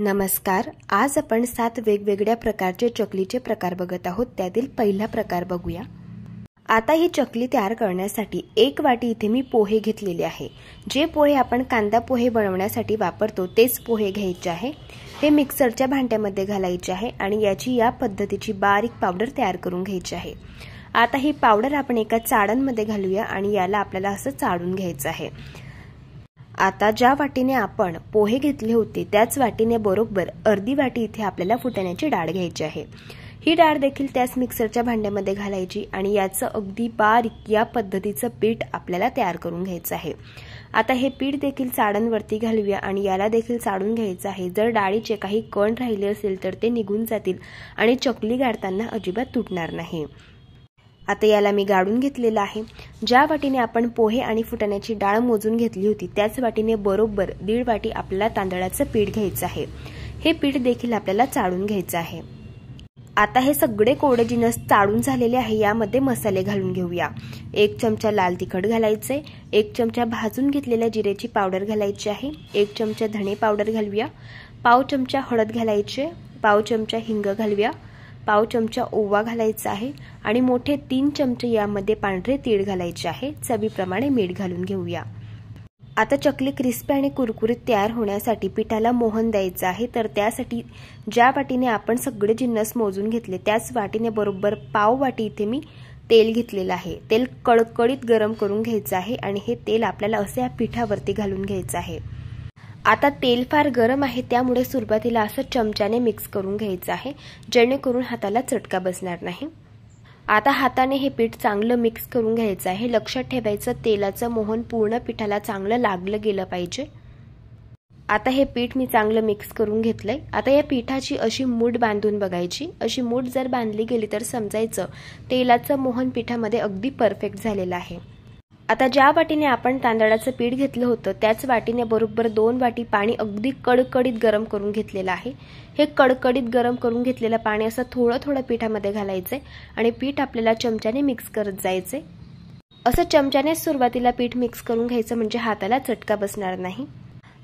नमस्कार. आज आपण 7 वेगवेगळ्या प्रकारचे चकलीचे प्रकार बघत आहोत. त्यातील पहिला प्रकार बघूया. आता ही चकली तयार करण्यासाठी 1 वाटी इथे मी पोहे घेतलेले आहे. जे पोहे आपण कांदा पोहे बनवण्यासाठी वापरतो तेच पोहे घ्यायचे आहे. हे मिक्सरच्या भांड्यामध्ये घालायचे आहे आणि याची या पद्धतीची बारीक पावडर तयार करून घ्यायची आहे. आता ही पावडर आपण एका चाळणमध्ये घालूया आणि याला आपल्याला असं चाळून घ्यायचं आहे. आता ज्या वाटीने आपण पोहे घेतले होते त्याच वाटीने बरोबर अर्धी वाटी इथे आपल्याला फुटाण्याची डाळ घ्यायची आहे. ही डाळ देखील त्याच मिक्सरच्या भांड्यामध्ये घालायची आणि याचं अगदी बारीक या पद्धतीचं पीठ आपल्याला तयार करून घ्यायचं आहे. आता हे पीठ देखील चाळणवरती घालूया आणि याला देखील चाळून घ्यायचं आहे. जर डाळीचे काही कण राहिले असेल तर ते निघून जातील आणि चकली गाळताना अजिबात तुटणार नाही. आता याला मी गाळून घेतलेला आहे. ज्या वाटीने आपण पोहे आणि फुटाण्याची डाळ मोजून घेतली होती त्याच वाटीने बरोबर 1.5 वाटी आपल्याला तांदळाचं पीठ घ्यायचं आहे. हे पीठ देखील आपल्याला चाळून घ्यायचं आहे. आता हे सगळे कोरडे जिन्नस चाळून झालेले आहे. यामध्ये मसाले घालून घेऊया. 1 चमचा लाल तिखट घालायचे, 1 चमचा भाजून घेतलेल्या जिऱ्याची पावडर घालायची आहे, 1 चमचा धणे पावडर घालूया, पाव चमचा हळद घालायचे, पाव चमचा हिंग घालूया, पाव चमचा ओवा घालायचा आहे आणि मोठे 3 चमचे यामध्ये पांढरे तीळ घालायचे आहे. चवीप्रमाणे मीठ घालून घेऊया. आता चकली क्रिस्पी आणि कुरकुरीत तयार होण्यासाठी पिठाला मोहन द्यायचं आहे. तर त्यासाठी ज्या वाटीने आपण सगळे जिन्नस मोजून घेतले त्याच वाटीने बरोबर पाव वाटी इथे मी तेल घेतलेलं आहे. तेल कडकडीत गरम करून घ्यायचं आहे आणि हे तेल आपल्याला असे या पिठावरती घालून घ्यायचं आहे. आता तेल फार गरम आहे त्यामुळे सुरुवातीला असं चमच्याने मिक्स करून घ्यायचं आहे जेणेकरून हाताला चटका बसणार नाही. आता हाताने हे पीठ चांगलं मिक्स करून घ्यायचं आहे. लक्षात ठेवायचं तेलाचं मोहन पूर्ण पिठाला चांगलं लागलं गेलं पाहिजे. आता हे पीठ मी चांगलं मिक्स करून घेतलंय. आता या पिठाची अशी मूठ बांधून बघायची. अशी मूठ जर बांधली गेली तर समजायचं तेलाचं मोहन पिठामध्ये अगदी परफेक्ट झालेलं आहे. आता ज्या वाटीने आपण तांदळाचं पीठ घेतलं होतं त्याच वाटीने बरोबर 2 वाटी पाणी अगदी कडकडीत गरम करून घेतलेलं आहे. हे कडकडीत गरम करून घेतलेलं पाणी असं थोडं थोडं पिठामध्ये घालायचंय आणि पीठ आपल्याला चमच्याने मिक्स करत जायचंय. असं चमच्याने सुरुवातीला पीठ मिक्स करून घ्यायचं म्हणजे हाताला चटका बसणार नाही.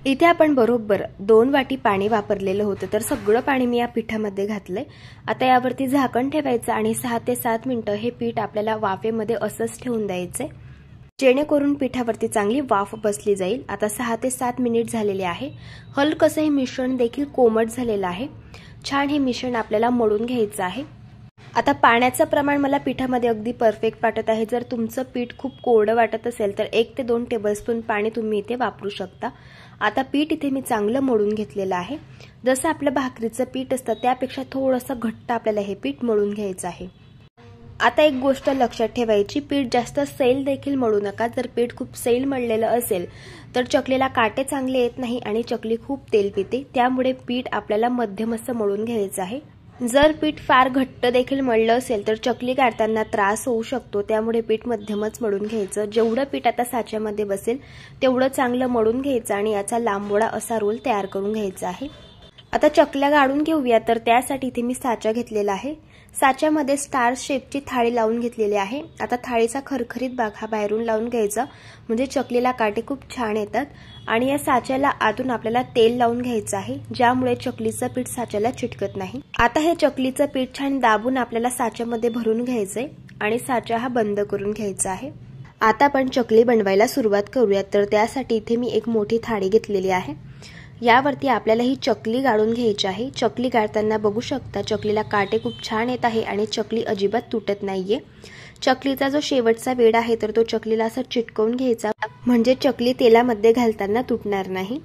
इथे आपण बरोबर 2 वाटी पाणी वापरलेलं होतं तर सगळं पाणी मी या पिठामध्ये घातलंय. आता यावरती झाकण ठेवायचं आणि 6 ते 7 मिनिटं हे पीठ आपल्याला वाफेमध्ये असंच ठेवून द्यायचंय जेणेकरून पिठावरती चांगली वाफ बसली जाईल. आता 6 ते 7 मिनिट झालेले आहे. हलकसं हे मिश्रण देखील कोमट झालेलं आहे. छान हे मिश्रण आपल्याला मळून घ्यायचं आहे. आता पाण्याचं प्रमाण मला पिठामध्ये अगदी परफेक्ट वाटत आहे. जर तुमचं पीठ खूप कोरडं वाटत असेल तर 1 ते 2 टेबलस्पून पाणी तुम्ही इथे वापरू शकता. आता पीठ इथे मी चांगलं मळून घेतलेलं आहे. जसं आपलं भाकरीचं पीठ असतं त्यापेक्षा थोडंसं घट्ट आपल्याला हे पीठ मळून घ्यायचं आहे. आता एक गोष्ट लक्षात ठेवायची, पीठ जास्त सैल देखील मळू नका. जर पीठ खूप सैल मळलेलं असेल तर चकलीला काटे चांगले येत नाही आणि चकली खूप तेल पिते. त्यामुळे पीठ आपल्याला मध्यम असं मळून घ्यायचं आहे. जर पीठ फार घट्ट देखील मळलं असेल तर चकली काढताना त्रास होऊ शकतो. त्यामुळे पीठ मध्यमच मळून घ्यायचं. जेवढं पीठ आता साच्यामध्ये बसेल तेवढं चांगलं मळून घ्यायचं आणि याचा लांबोळा असा रोल तयार करून घ्यायचा आहे. आता चकल्या गाळून घेऊया. तर त्यासाठी इथे मी साचा घेतलेला आहे. साच्यामध्ये स्टार शेपची थाळी लावून घेतलेली आहे. आता थाळीचा खरखरीत भाग हा बाहेरून लावून घ्यायचा म्हणजे चकलीला काटे खूप छान येतात. आणि या साच्याला आतून आपल्याला तेल लावून घ्यायचं आहे ज्यामुळे चकलीचं पीठ साच्याला चिटकत नाही. आता हे चकलीचं पीठ छान दाबून आपल्याला साच्यामध्ये भरून घ्यायचंय आणि साचा हा बंद करून घ्यायचा आहे. आता आपण चकली बनवायला सुरुवात करूया. तर त्यासाठी इथे मी एक मोठी थाळी घेतलेली आहे. यावरती आपल्याला ही चकली गाळून घ्यायची आहे. चकली गाळताना बघू शकता चकलीला काटे खूप छान येत आहे आणि चकली अजिबात तुटत नाहीये. चकलीचा जो शेवटचा वेढा आहे तर तो चकलीला असं चिटकवून घ्यायचा म्हणजे चकली तेलामध्ये घालताना तुटणार नाही.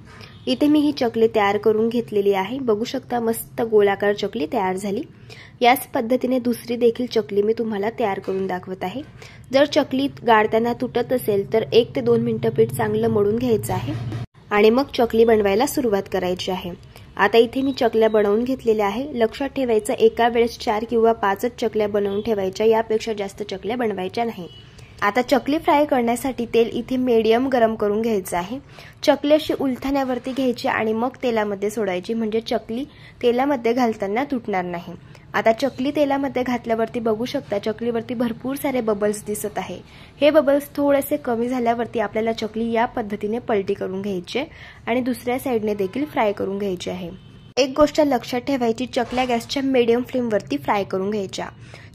इथे मी ही चकली तयार करून घेतलेली आहे. बघू शकता मस्त गोलाकार चकली तयार झाली. याच पद्धतीने दुसरी देखील चकली मी तुम्हाला तयार करून दाखवत आहे. जर चकली गाळताना तुटत असेल तर 1 ते 2 मिनिटं पीठ चांगलं मळून घ्यायचं आहे आणि मग चकली बनवायला सुरुवात करायची आहे. आता इथे मी चकल्या बनवून घेतलेल्या आहे. लक्षात ठेवायचं एका वेळेस 4 किंवा 5च चकल्या बनवून ठेवायच्या. यापेक्षा जास्त चकल्या बनवायच्या नाही. आता चकली फ्राय करण्यासाठी तेल इथे मीडियम गरम करून घ्यायचं आहे. चकली अशी उलथण्यावरती घ्यायची आणि मग तेलामध्ये सोडायची म्हणजे चकली तेलामध्ये घालताना तुटणार नाही. आता चकली तेलामध्ये घातल्यावरती बघू शकता चकलीवरती भरपूर सारे बबल्स दिसत आहे. हे बबल्स थोडेसे कमी झाल्यावरती आपल्याला चकली या पद्धतीने पलटी करून घ्यायची आणि दुसऱ्या साइडने देखील फ्राय करून घ्यायची आहे. एक गोष्ट लक्षात ठेवायची, चकल्या गॅसच्या मीडियम फ्लेमवरती फ्राय करून घ्यायच्या.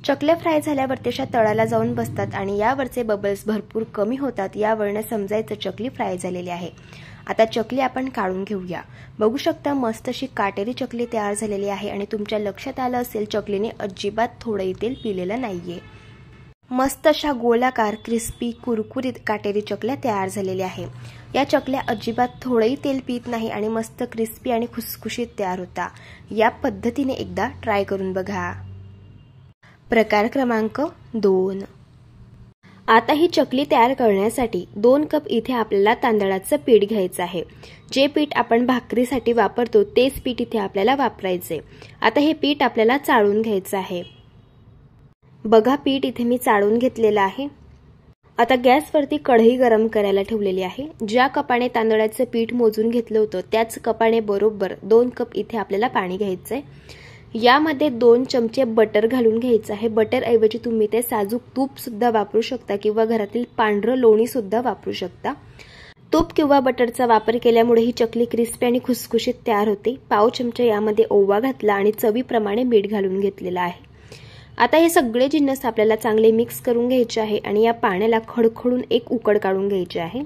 चकल्या फ्राय झाल्यावर त्याच्या तळाला जाऊन बसतात आणि यावरचे बबल्स भरपूर कमी होतात. यावरनं समजायचं चकली फ्राय झालेली आहे. आता चकली आपण काढून घेऊया. बघू शकता मस्त अशी काटेरी चकली तयार झालेली आहे आणि तुमच्या लक्षात आलं असेल चकलीने अजिबात थोडंही तेल पिलेलं नाहीये. मस्त अशा गोलाकार क्रिस्पी कुरकुरीत काटेरी चकल्या तयार झालेल्या आहे. या चकल्या अजिबात थोडंही तेल पित नाही आणि मस्त क्रिस्पी आणि खुसखुशीत तयार होता. या पद्धतीने एकदा ट्राय करून बघा. प्रकार क्रमांक 2. आता ही चकली तयार करण्यासाठी 2 कप इथे आपल्याला तांदळाचं पीठ घ्यायचं आहे. जे पीठ आपण भाकरीसाठी वापरतो तेच पीठ इथे आपल्याला वापरायचे. आता हे पीठ आपल्याला चाळून घ्यायचं आहे. बघा पीठ इथे मी चाळून घेतलेलं आहे. आता गॅसवरती कढई गरम करायला ठेवलेली आहे. ज्या कपाने तांदळाचं पीठ मोजून घेतलं होतं त्याच कपाने बरोबर 2 कप इथे आपल्याला पाणी घ्यायचंय. यामध्ये 2 चमचे बटर घालून घ्यायचं आहे. बटर ऐवजी तुम्ही ते साजूक तूप सुद्धा वापरू शकता किंवा घरातील पांढरं लोणी सुद्धा वापरू शकता. तूप किंवा बटरचा वापर केल्यामुळे ही चकली क्रिस्पी आणि खुसखुशीत तयार होते. पाव चमचा यामध्ये ओवा घातला आणि चवीप्रमाणे मीठ घालून घेतलेलं आहे. आता हे सगळे जिन्नस आपल्याला चांगले मिक्स करून घ्यायचे आहे आणि या पाण्याला खडखडून एक उकड काढून घ्यायची आहे.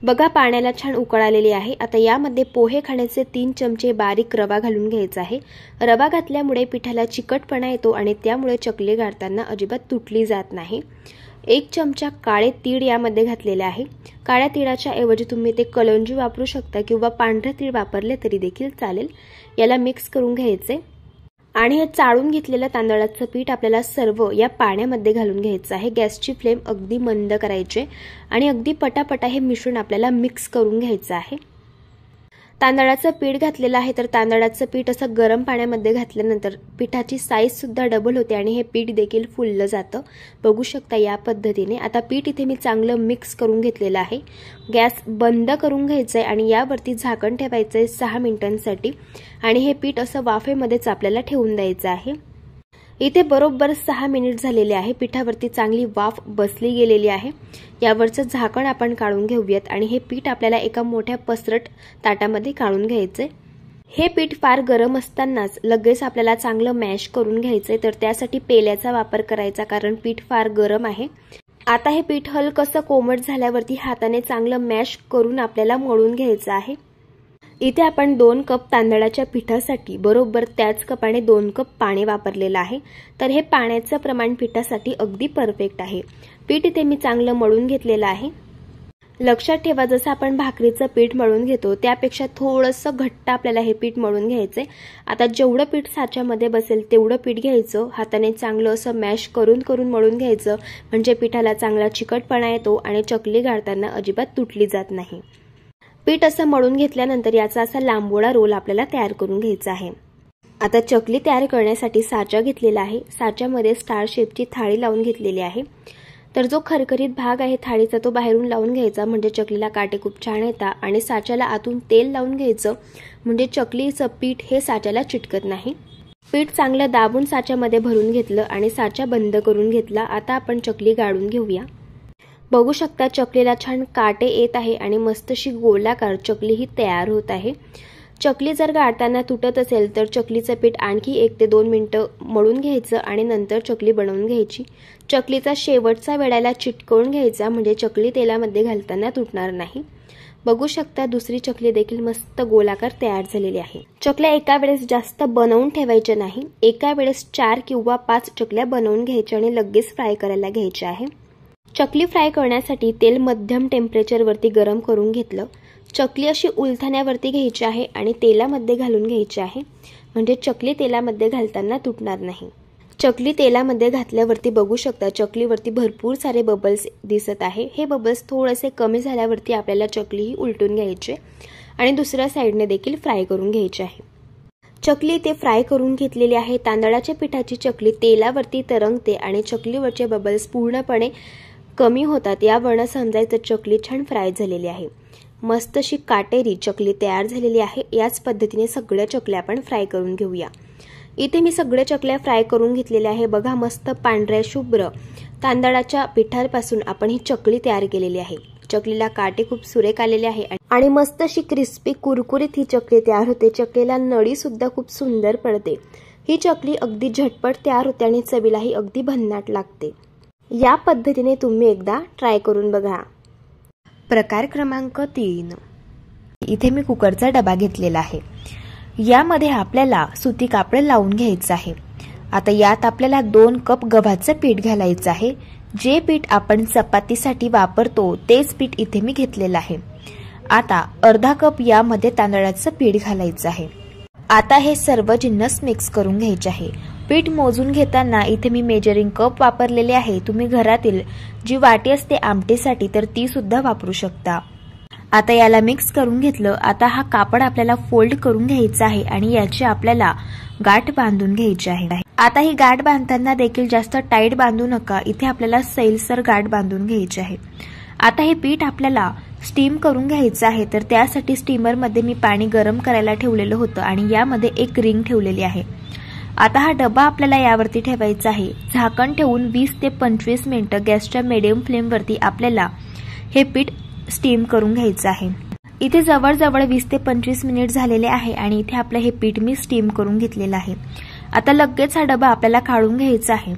बघा पाण्याला छान उकळ आलेली आहे. आता यामध्ये पोहे खाण्याचे 3 चमचे बारीक रवा घालून घ्यायचा आहे. रवा घातल्यामुळे पिठाला चिकटपणा येतो आणि त्यामुळे चकली गाळताना अजिबात तुटली जात नाही. 1 चमचा काळे तीळ यामध्ये घातलेले आहे. काळ्या तिळाच्या ऐवजी तुम्ही ते कलंजी वापरू शकता किंवा पांढरे तीळ वापरले तरी देखील चालेल. याला मिक्स करून घ्यायचे आणि हे चाळून घेतलेलं तांदळाचं पीठ आपल्याला सर्व या पाण्यामध्ये घालून घ्यायचं आहे. गॅसची फ्लेम अगदी मंद करायची आणि अगदी पटापटा हे मिश्रण आपल्याला मिक्स करून घ्यायचं आहे. तांदळाचं पीठ घातलेलं आहे तर तांदळाचं पीठ असं गरम पाण्यामध्ये घातल्यानंतर पिठाची साईज सुद्धा डबल होते आणि हे पीठ देखील फुललं जातं. बघू शकता या पद्धतीने. आता पीठ इथे मी चांगलं मिक्स करून घेतलेलं आहे. गॅस बंद करून घ्यायचंय आणि यावरती झाकण ठेवायचंय 6 मिनिटांसाठी आणि हे पीठ असं वाफेमध्येच आपल्याला ठेवून द्यायचं आहे. इथे बरोबर 6 मिनिट झालेले आहे. पिठावरती चांगली वाफ बसली गेलेली आहे. यावरचं झाकण आपण काढून घेऊयात आणि हे पीठ आपल्याला एका मोठ्या पसरट ताटामध्ये काढून घ्यायचंय. हे पीठ फार गरम असतानाच लगेच आपल्याला चांगलं मॅश करून घ्यायचंय तर त्यासाठी पेल्याचा वापर करायचा कारण पीठ फार गरम आहे. आता हे पीठ हलकसं कोमट झाल्यावरती हाताने चांगलं मॅश करून आपल्याला मळून घ्यायचं आहे. इथे आपण 2 कप तांदळाच्या पिठासाठी बरोबर त्याच कपाने 2 कप पाणी वापरलेलं आहे. तर हे पाण्याचं प्रमाण पिठासाठी अगदी परफेक्ट आहे. पीठ इथे मी चांगलं मळून घेतलेलं आहे. लक्षात ठेवा जसं आपण भाकरीचं पीठ मळून घेतो त्यापेक्षा थोडंसं घट्ट आपल्याला हे पीठ मळून घ्यायचंय. आता जेवढं पीठ साच्यामध्ये बसेल तेवढं पीठ घ्यायचं. हाताने चांगलं असं मॅश करून मळून घ्यायचं म्हणजे पिठाला चांगला चिकटपणा येतो आणि चकली गाळताना अजिबात तुटली जात नाही. पीठ असं मळून घेतल्यानंतर याचा असा लांबोळा रोल आपल्याला तयार करून घ्यायचा आहे. आता चकली तयार करण्यासाठी साचा घेतलेला आहे. साच्यामध्ये स्टार शेपची थाळी लावून घेतलेली आहे. तर जो खरखरीत भाग आहे थाळीचा तो बाहेरून लावून घ्यायचा म्हणजे चकलीला काटे खूप छान येतात आणि साच्याला आतून तेल लावून घ्यायचं म्हणजे चकलीचं पीठ हे साच्याला चिटकत नाही. पीठ चांगलं दाबून साच्यामध्ये भरून घेतलं आणि साचा बंद करून घेतला. आता आपण चकली गाळून घेऊया. बघू शकता चकलीला छान काटे येत आहे आणि मस्त अशी गोलाकार चकली ही तयार होत आहे. चकली जर गाळताना तुटत असेल तर चकलीचं पीठ आणखी 1 ते 2 मिनिटं मळून घ्यायचं आणि नंतर चकली बनवून घ्यायची. चकलीचा शेवटचा वेळेला चिटकवून घ्यायचा म्हणजे चकली तेलामध्ये घालताना तुटणार नाही. बघू शकता दुसरी चकली देखील मस्त गोलाकार तयार झालेली आहे. चकल्या एका वेळेस जास्त बनवून ठेवायच्या नाही. एका वेळेस 4 किंवा 5 चकल्या बनवून घ्यायच्या आणि लगेच फ्राय करायला घ्यायच्या आहे. चकली फ्राय करण्यासाठी तेल मध्यम टेम्परेचरवरती गरम करून घेतलं. चकली अशी उलथण्यावरती घ्यायची आहे आणि तेलामध्ये घालून घ्यायची आहे म्हणजे चकली तेलामध्ये घालताना तुटणार नाही. चकली तेलामध्ये घातल्यावरती बघू शकता चकलीवरती भरपूर सारे बबल्स दिसत आहे. हे बबल्स थोडेसे कमी झाल्यावरती आपल्याला चकली ही उलटून घ्यायची आणि दुसऱ्या साईडने देखील फ्राय करून घ्यायची आहे. चकली ते फ्राय करून घेतलेली आहे. तांदळाच्या पिठाची चकली तेलावरती तरंगते आणि चकलीवरचे बबल्स पूर्णपणे कमी होतात. यावरून समजायचं चकली छान फ्राय झालेली आहे. मस्त अशी काटेरी चकली तयार झालेली आहे. याच पद्धतीने सगळ्या चकल्या आपण फ्राय करून घेऊया. इथे मी सगळ्या चकल्या फ्राय करून घेतलेल्या आहे. बघा मस्त पांढऱ्या शुभ्र तांदळाच्या पिठापासून आपण ही चकली तयार केलेली आहे. चकलीला काटे खूप सुरेख आलेले आहे आणि मस्त अशी क्रिस्पी कुरकुरीत ही चकली तयार होते। चकलीला नळी सुद्धा खूप सुंदर पडते। ही चकली अगदी झटपट तयार होते आणि चवीलाही अगदी भन्नाट लागते। या पद्धतीने तुम्ही एकदा ट्राय करून बघा। प्रकार क्रमांक 3, इथे मी कुकरचा डबा घेतलेला आहे। यामध्ये आपल्याला सुती कापड लावून घ्यायचं आहे। आता यात आपल्याला 2 कप गव्हाचं पीठ घालायचं आहे। जे पीठ आपण चपातीसाठी वापरतो तेच पीठ इथे मी घेतलेलं आहे। आता अर्धा कप यामध्ये तांदळाचं पीठ घालायचं आहे। आता हे सर्व जिन्नस मिक्स करून घ्यायचे आहे। पीठ मोजून घेताना इथे मी मेजरिंग कप वापरलेले आहे। तुम्ही घरातील जी वाटी असते आमटीसाठी तर ती सुद्धा वापरू शकता। आता याला मिक्स करून घेतलं। आता हा कापड आपल्याला फोल्ड करून घ्यायचा आहे आणि याची आपल्याला गाठ बांधून घ्यायची आहे। आता ही गाठ बांधताना देखील जास्त टाईट बांधू नका, इथे आपल्याला सैलसर गाठ बांधून घ्यायची आहे। आता हे पीठ आपल्याला स्टीम करून घ्यायचं आहे, तर त्यासाठी स्टीमर मध्ये मी पाणी गरम करायला ठेवलेलं होतं आणि यामध्ये एक रिंग ठेवलेली आहे। आता हा डबा आपल्याला यावरती ठेवायचा आहे। झाकण ठेवून 20 ते 25 मिनिटं गॅसच्या मीडियम फ्लेम वरती आपल्याला हे पीठ स्टीम करून घ्यायचं आहे। इथे जवळजवळ 20 ते 25 मिनिट झालेले आहे आणि इथे आपलं हे पीठ मी स्टीम करून घेतलेलं आहे। आता लगेच हा डबा आपल्याला काढून घ्यायचा आहे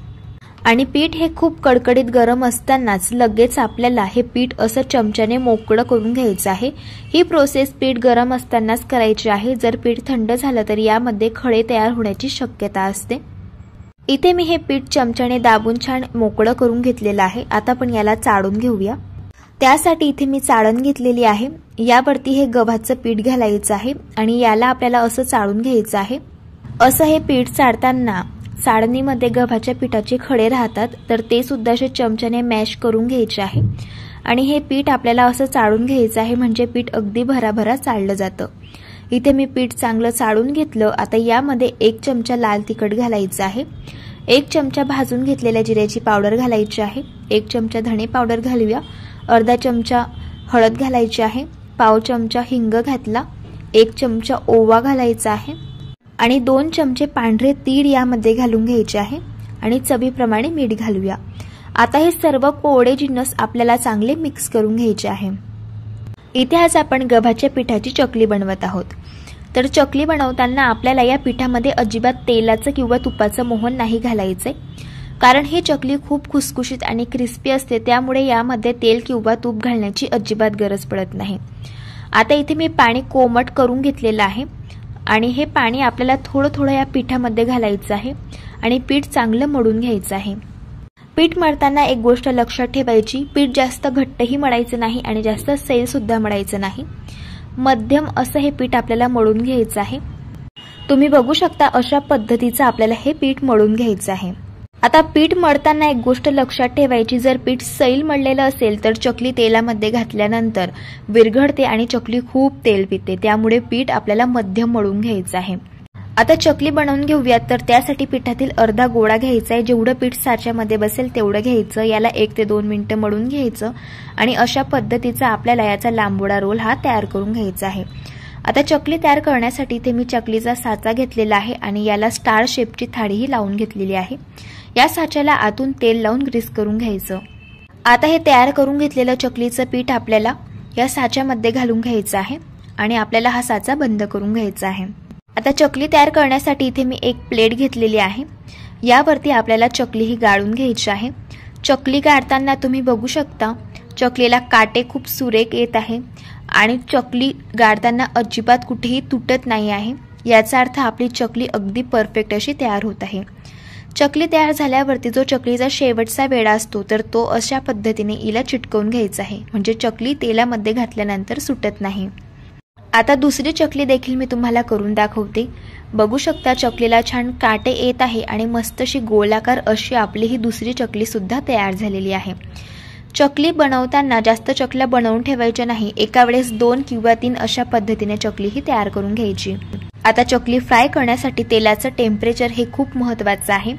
आणि पीठ हे खूप कडकडीत गरम असतानाच लगेच आपल्याला हे पीठ असं चमच्याने मोकळं करून घ्यायचं आहे। ही प्रोसेस पीठ गरम असतानाच करायची आहे। जर पीठ थंड झालं तर यामध्ये खळे तयार होण्याची शक्यता असते। इथे मी हे पीठ चमच्याने दाबून छान मोकळं करून घेतलेलं आहे। आता आपण याला चाळून घेऊया। त्यासाठी इथे मी चाळण घेतलेली आहे। यावरती हे गव्हाचं पीठ घालायचं आहे आणि याला आपल्याला असं चाळून घ्यायचं आहे। असं हे पीठ चाळताना चाळणीमध्ये गव्हाच्या पिठाचे खडे राहतात, तर ते सुद्धा असे चमच्याने मॅश करून घ्यायचे आहे आणि हे पीठ आपल्याला असं चाळून घ्यायचं आहे, म्हणजे पीठ अगदी भराभरा चाळलं जातं। इथे मी पीठ चांगलं चाळून घेतलं। आता यामध्ये 1 चमचा लाल तिखट घालायचं आहे, 1 चमचा भाजून घेतलेल्या जिऱ्याची पावडर घालायची आहे, 1 चमचा धणे पावडर घालूया, अर्धा चमचा हळद घालायची आहे, पाव चमचा हिंग घातला, 1 चमचा ओवा घालायचा आहे आणि 2 चमचे पांढरे तीळ यामध्ये घालून घ्यायचे आहे आणि चवीप्रमाणे मीठ घालूया। आता हे सर्व कोरडे जिन्नस आपल्याला चांगले मिक्स करून घ्यायचे आहे। इथे आज आपण गव्हाच्या पिठाची चकली बनवत आहोत। तर चकली बनवताना आपल्याला या पिठामध्ये अजिबात तेलाचं किंवा तुपाचं मोहन नाही घालायचे, कारण ही चकली खूप खुसखुशीत आणि क्रिस्पी असते, त्यामुळे यामध्ये तेल किंवा तूप घालण्याची अजिबात गरज पडत नाही। आता इथे मी पाणी कोमट करून घेतलेलं आहे आणि हे पाणी आपल्याला थोडं थोडं या पिठामध्ये घालायचं आहे आणि पीठ चांगलं मळून घ्यायचं आहे। पीठ मळताना एक गोष्ट लक्षात ठेवायची, पीठ जास्त घट्टही मळायचं नाही आणि जास्त सैल सुद्धा मळायचं नाही, मध्यम असं हे पीठ आपल्याला मळून घ्यायचं आहे। तुम्ही बघू शकता अशा पद्धतीचं आपल्याला हे पीठ मळून घ्यायचं आहे। आता पीठ मळताना एक गोष्ट लक्षात ठेवायची, जर पीठ सैल मळलेलं असेल तर चकली तेलामध्ये घातल्यानंतर विरघळते आणि चकली खूप तेल पिते, त्यामुळे पीठ आपल्याला मध्यम मळून घ्यायचं आहे। आता चकली बनवून घेऊयात, तर त्यासाठी पिठातील अर्धा गोळा घ्यायचा आहे। जेवढं पीठ साच्यामध्ये बसेल तेवढं घ्यायचं, याला 1 ते 2 मिनिटं मळून घ्यायचं आणि अशा पद्धतीचा आपल्याला याचा लांबोडा रोल हा तयार करून घ्यायचा आहे। आता चकली तयार करण्यासाठी इथे मी चकलीचा साचा घेतलेला आहे आणि याला स्टार शेपची थाळीही लावून घेतलेली आहे। या साच्याला आतून तेल लावून ग्रीस करून घ्यायचं। आता हे तयार करून घेतलेलं चकलीचं पीठ आपल्याला या साच्यामध्ये घालून घ्यायचं आहे आणि आपल्याला हा साचा बंद करून घ्यायचा आहे। आता चकली तयार करण्यासाठी इथे मी एक प्लेट घेतलेली आहे। यावरती आपल्याला चकली ही गाळून घ्यायची आहे। चकली गाळताना तुम्ही बघू शकता चकलीला काटे खूप सुरेख येत आहे आणि चकली गाळताना अजिबात कुठेही तुटत नाही आहे। याचा अर्थ आपली चकली अगदी परफेक्ट अशी तयार होत आहे। चकली तयार झाल्यावरती जो चकलीचा शेवटचा वेढा असतो तर तो अशा पद्धतीने इला चिटकवून घ्यायचा आहे, म्हणजे चकली तेलामध्ये घातल्यानंतर सुटत नाही। आता दुसरी चकली देखील मी तुम्हाला करून दाखवते। बघू शकता चकलीला छान काटे येत आहे आणि मस्त अशी गोलाकार अशी आपली ही दुसरी चकली सुद्धा तयार झालेली आहे। चकली बनवताना जास्त चकल्या बनवून ठेवायच्या नाही, एका वेळेस 2 किंवा 3 अशा पद्धतीने चकली ही तयार करून घ्यायची। आता चकली फ्राय करण्यासाठी तेलाचं टेम्परेचर हे खूप महत्त्वाचं आहे।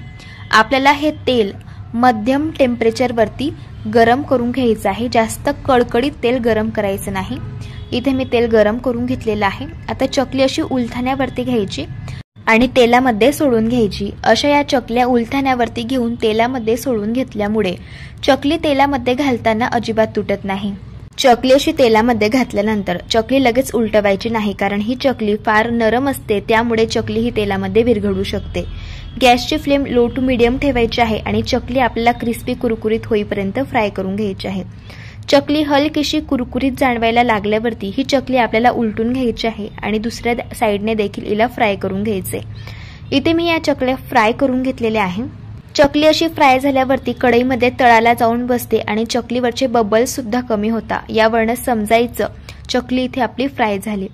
आपल्याला हे तेल मध्यम टेम्परेचर वरती गरम करून घ्यायचं आहे, जास्त कडकडीत तेल गरम करायचं नाही। इथे मी तेल गरम करून घेतलेलं आहे। आता चकली अशी उलथण्यावरती घ्यायची आणि तेलामध्ये सोडून घ्यायची। अशा या चकल्या उलथण्यावरती घेऊन तेलामध्ये सोडून घेतल्यामुळे चकली तेलामध्ये घालताना अजिबात तुटत नाही। चकली अशी तेलामध्ये घातल्यानंतर चकली लगेच उलटवायची नाही, कारण ही चकली फार नरम असते, त्यामुळे चकली ही तेलामध्ये विरघळू शकते. गॅसची फ्लेम लो टू मीडियम ठेवायची आहे आणि चकली आपल्याला क्रिस्पी कुरकुरीत होईपर्यंत फ्राय करून घ्यायची आहे. चकली हलकीशी कुरकुरीत जाणवायला लागल्यावरती ही चकली आपल्याला उलटून घ्यायची आहे आणि दुसऱ्या साईडने देखील हिला फ्राय करून घ्यायचे. इथे मी या चकल्या फ्राय करून घेतलेल्या आहे. चकली अशी फ्राय झाल्यावरती कढईमध्ये तळाला जाऊन बसते आणि चकलीवरचे बबल्स सुद्धा कमी होता. यावरनं समजायचं चकली इथे आपली फ्राय झाली.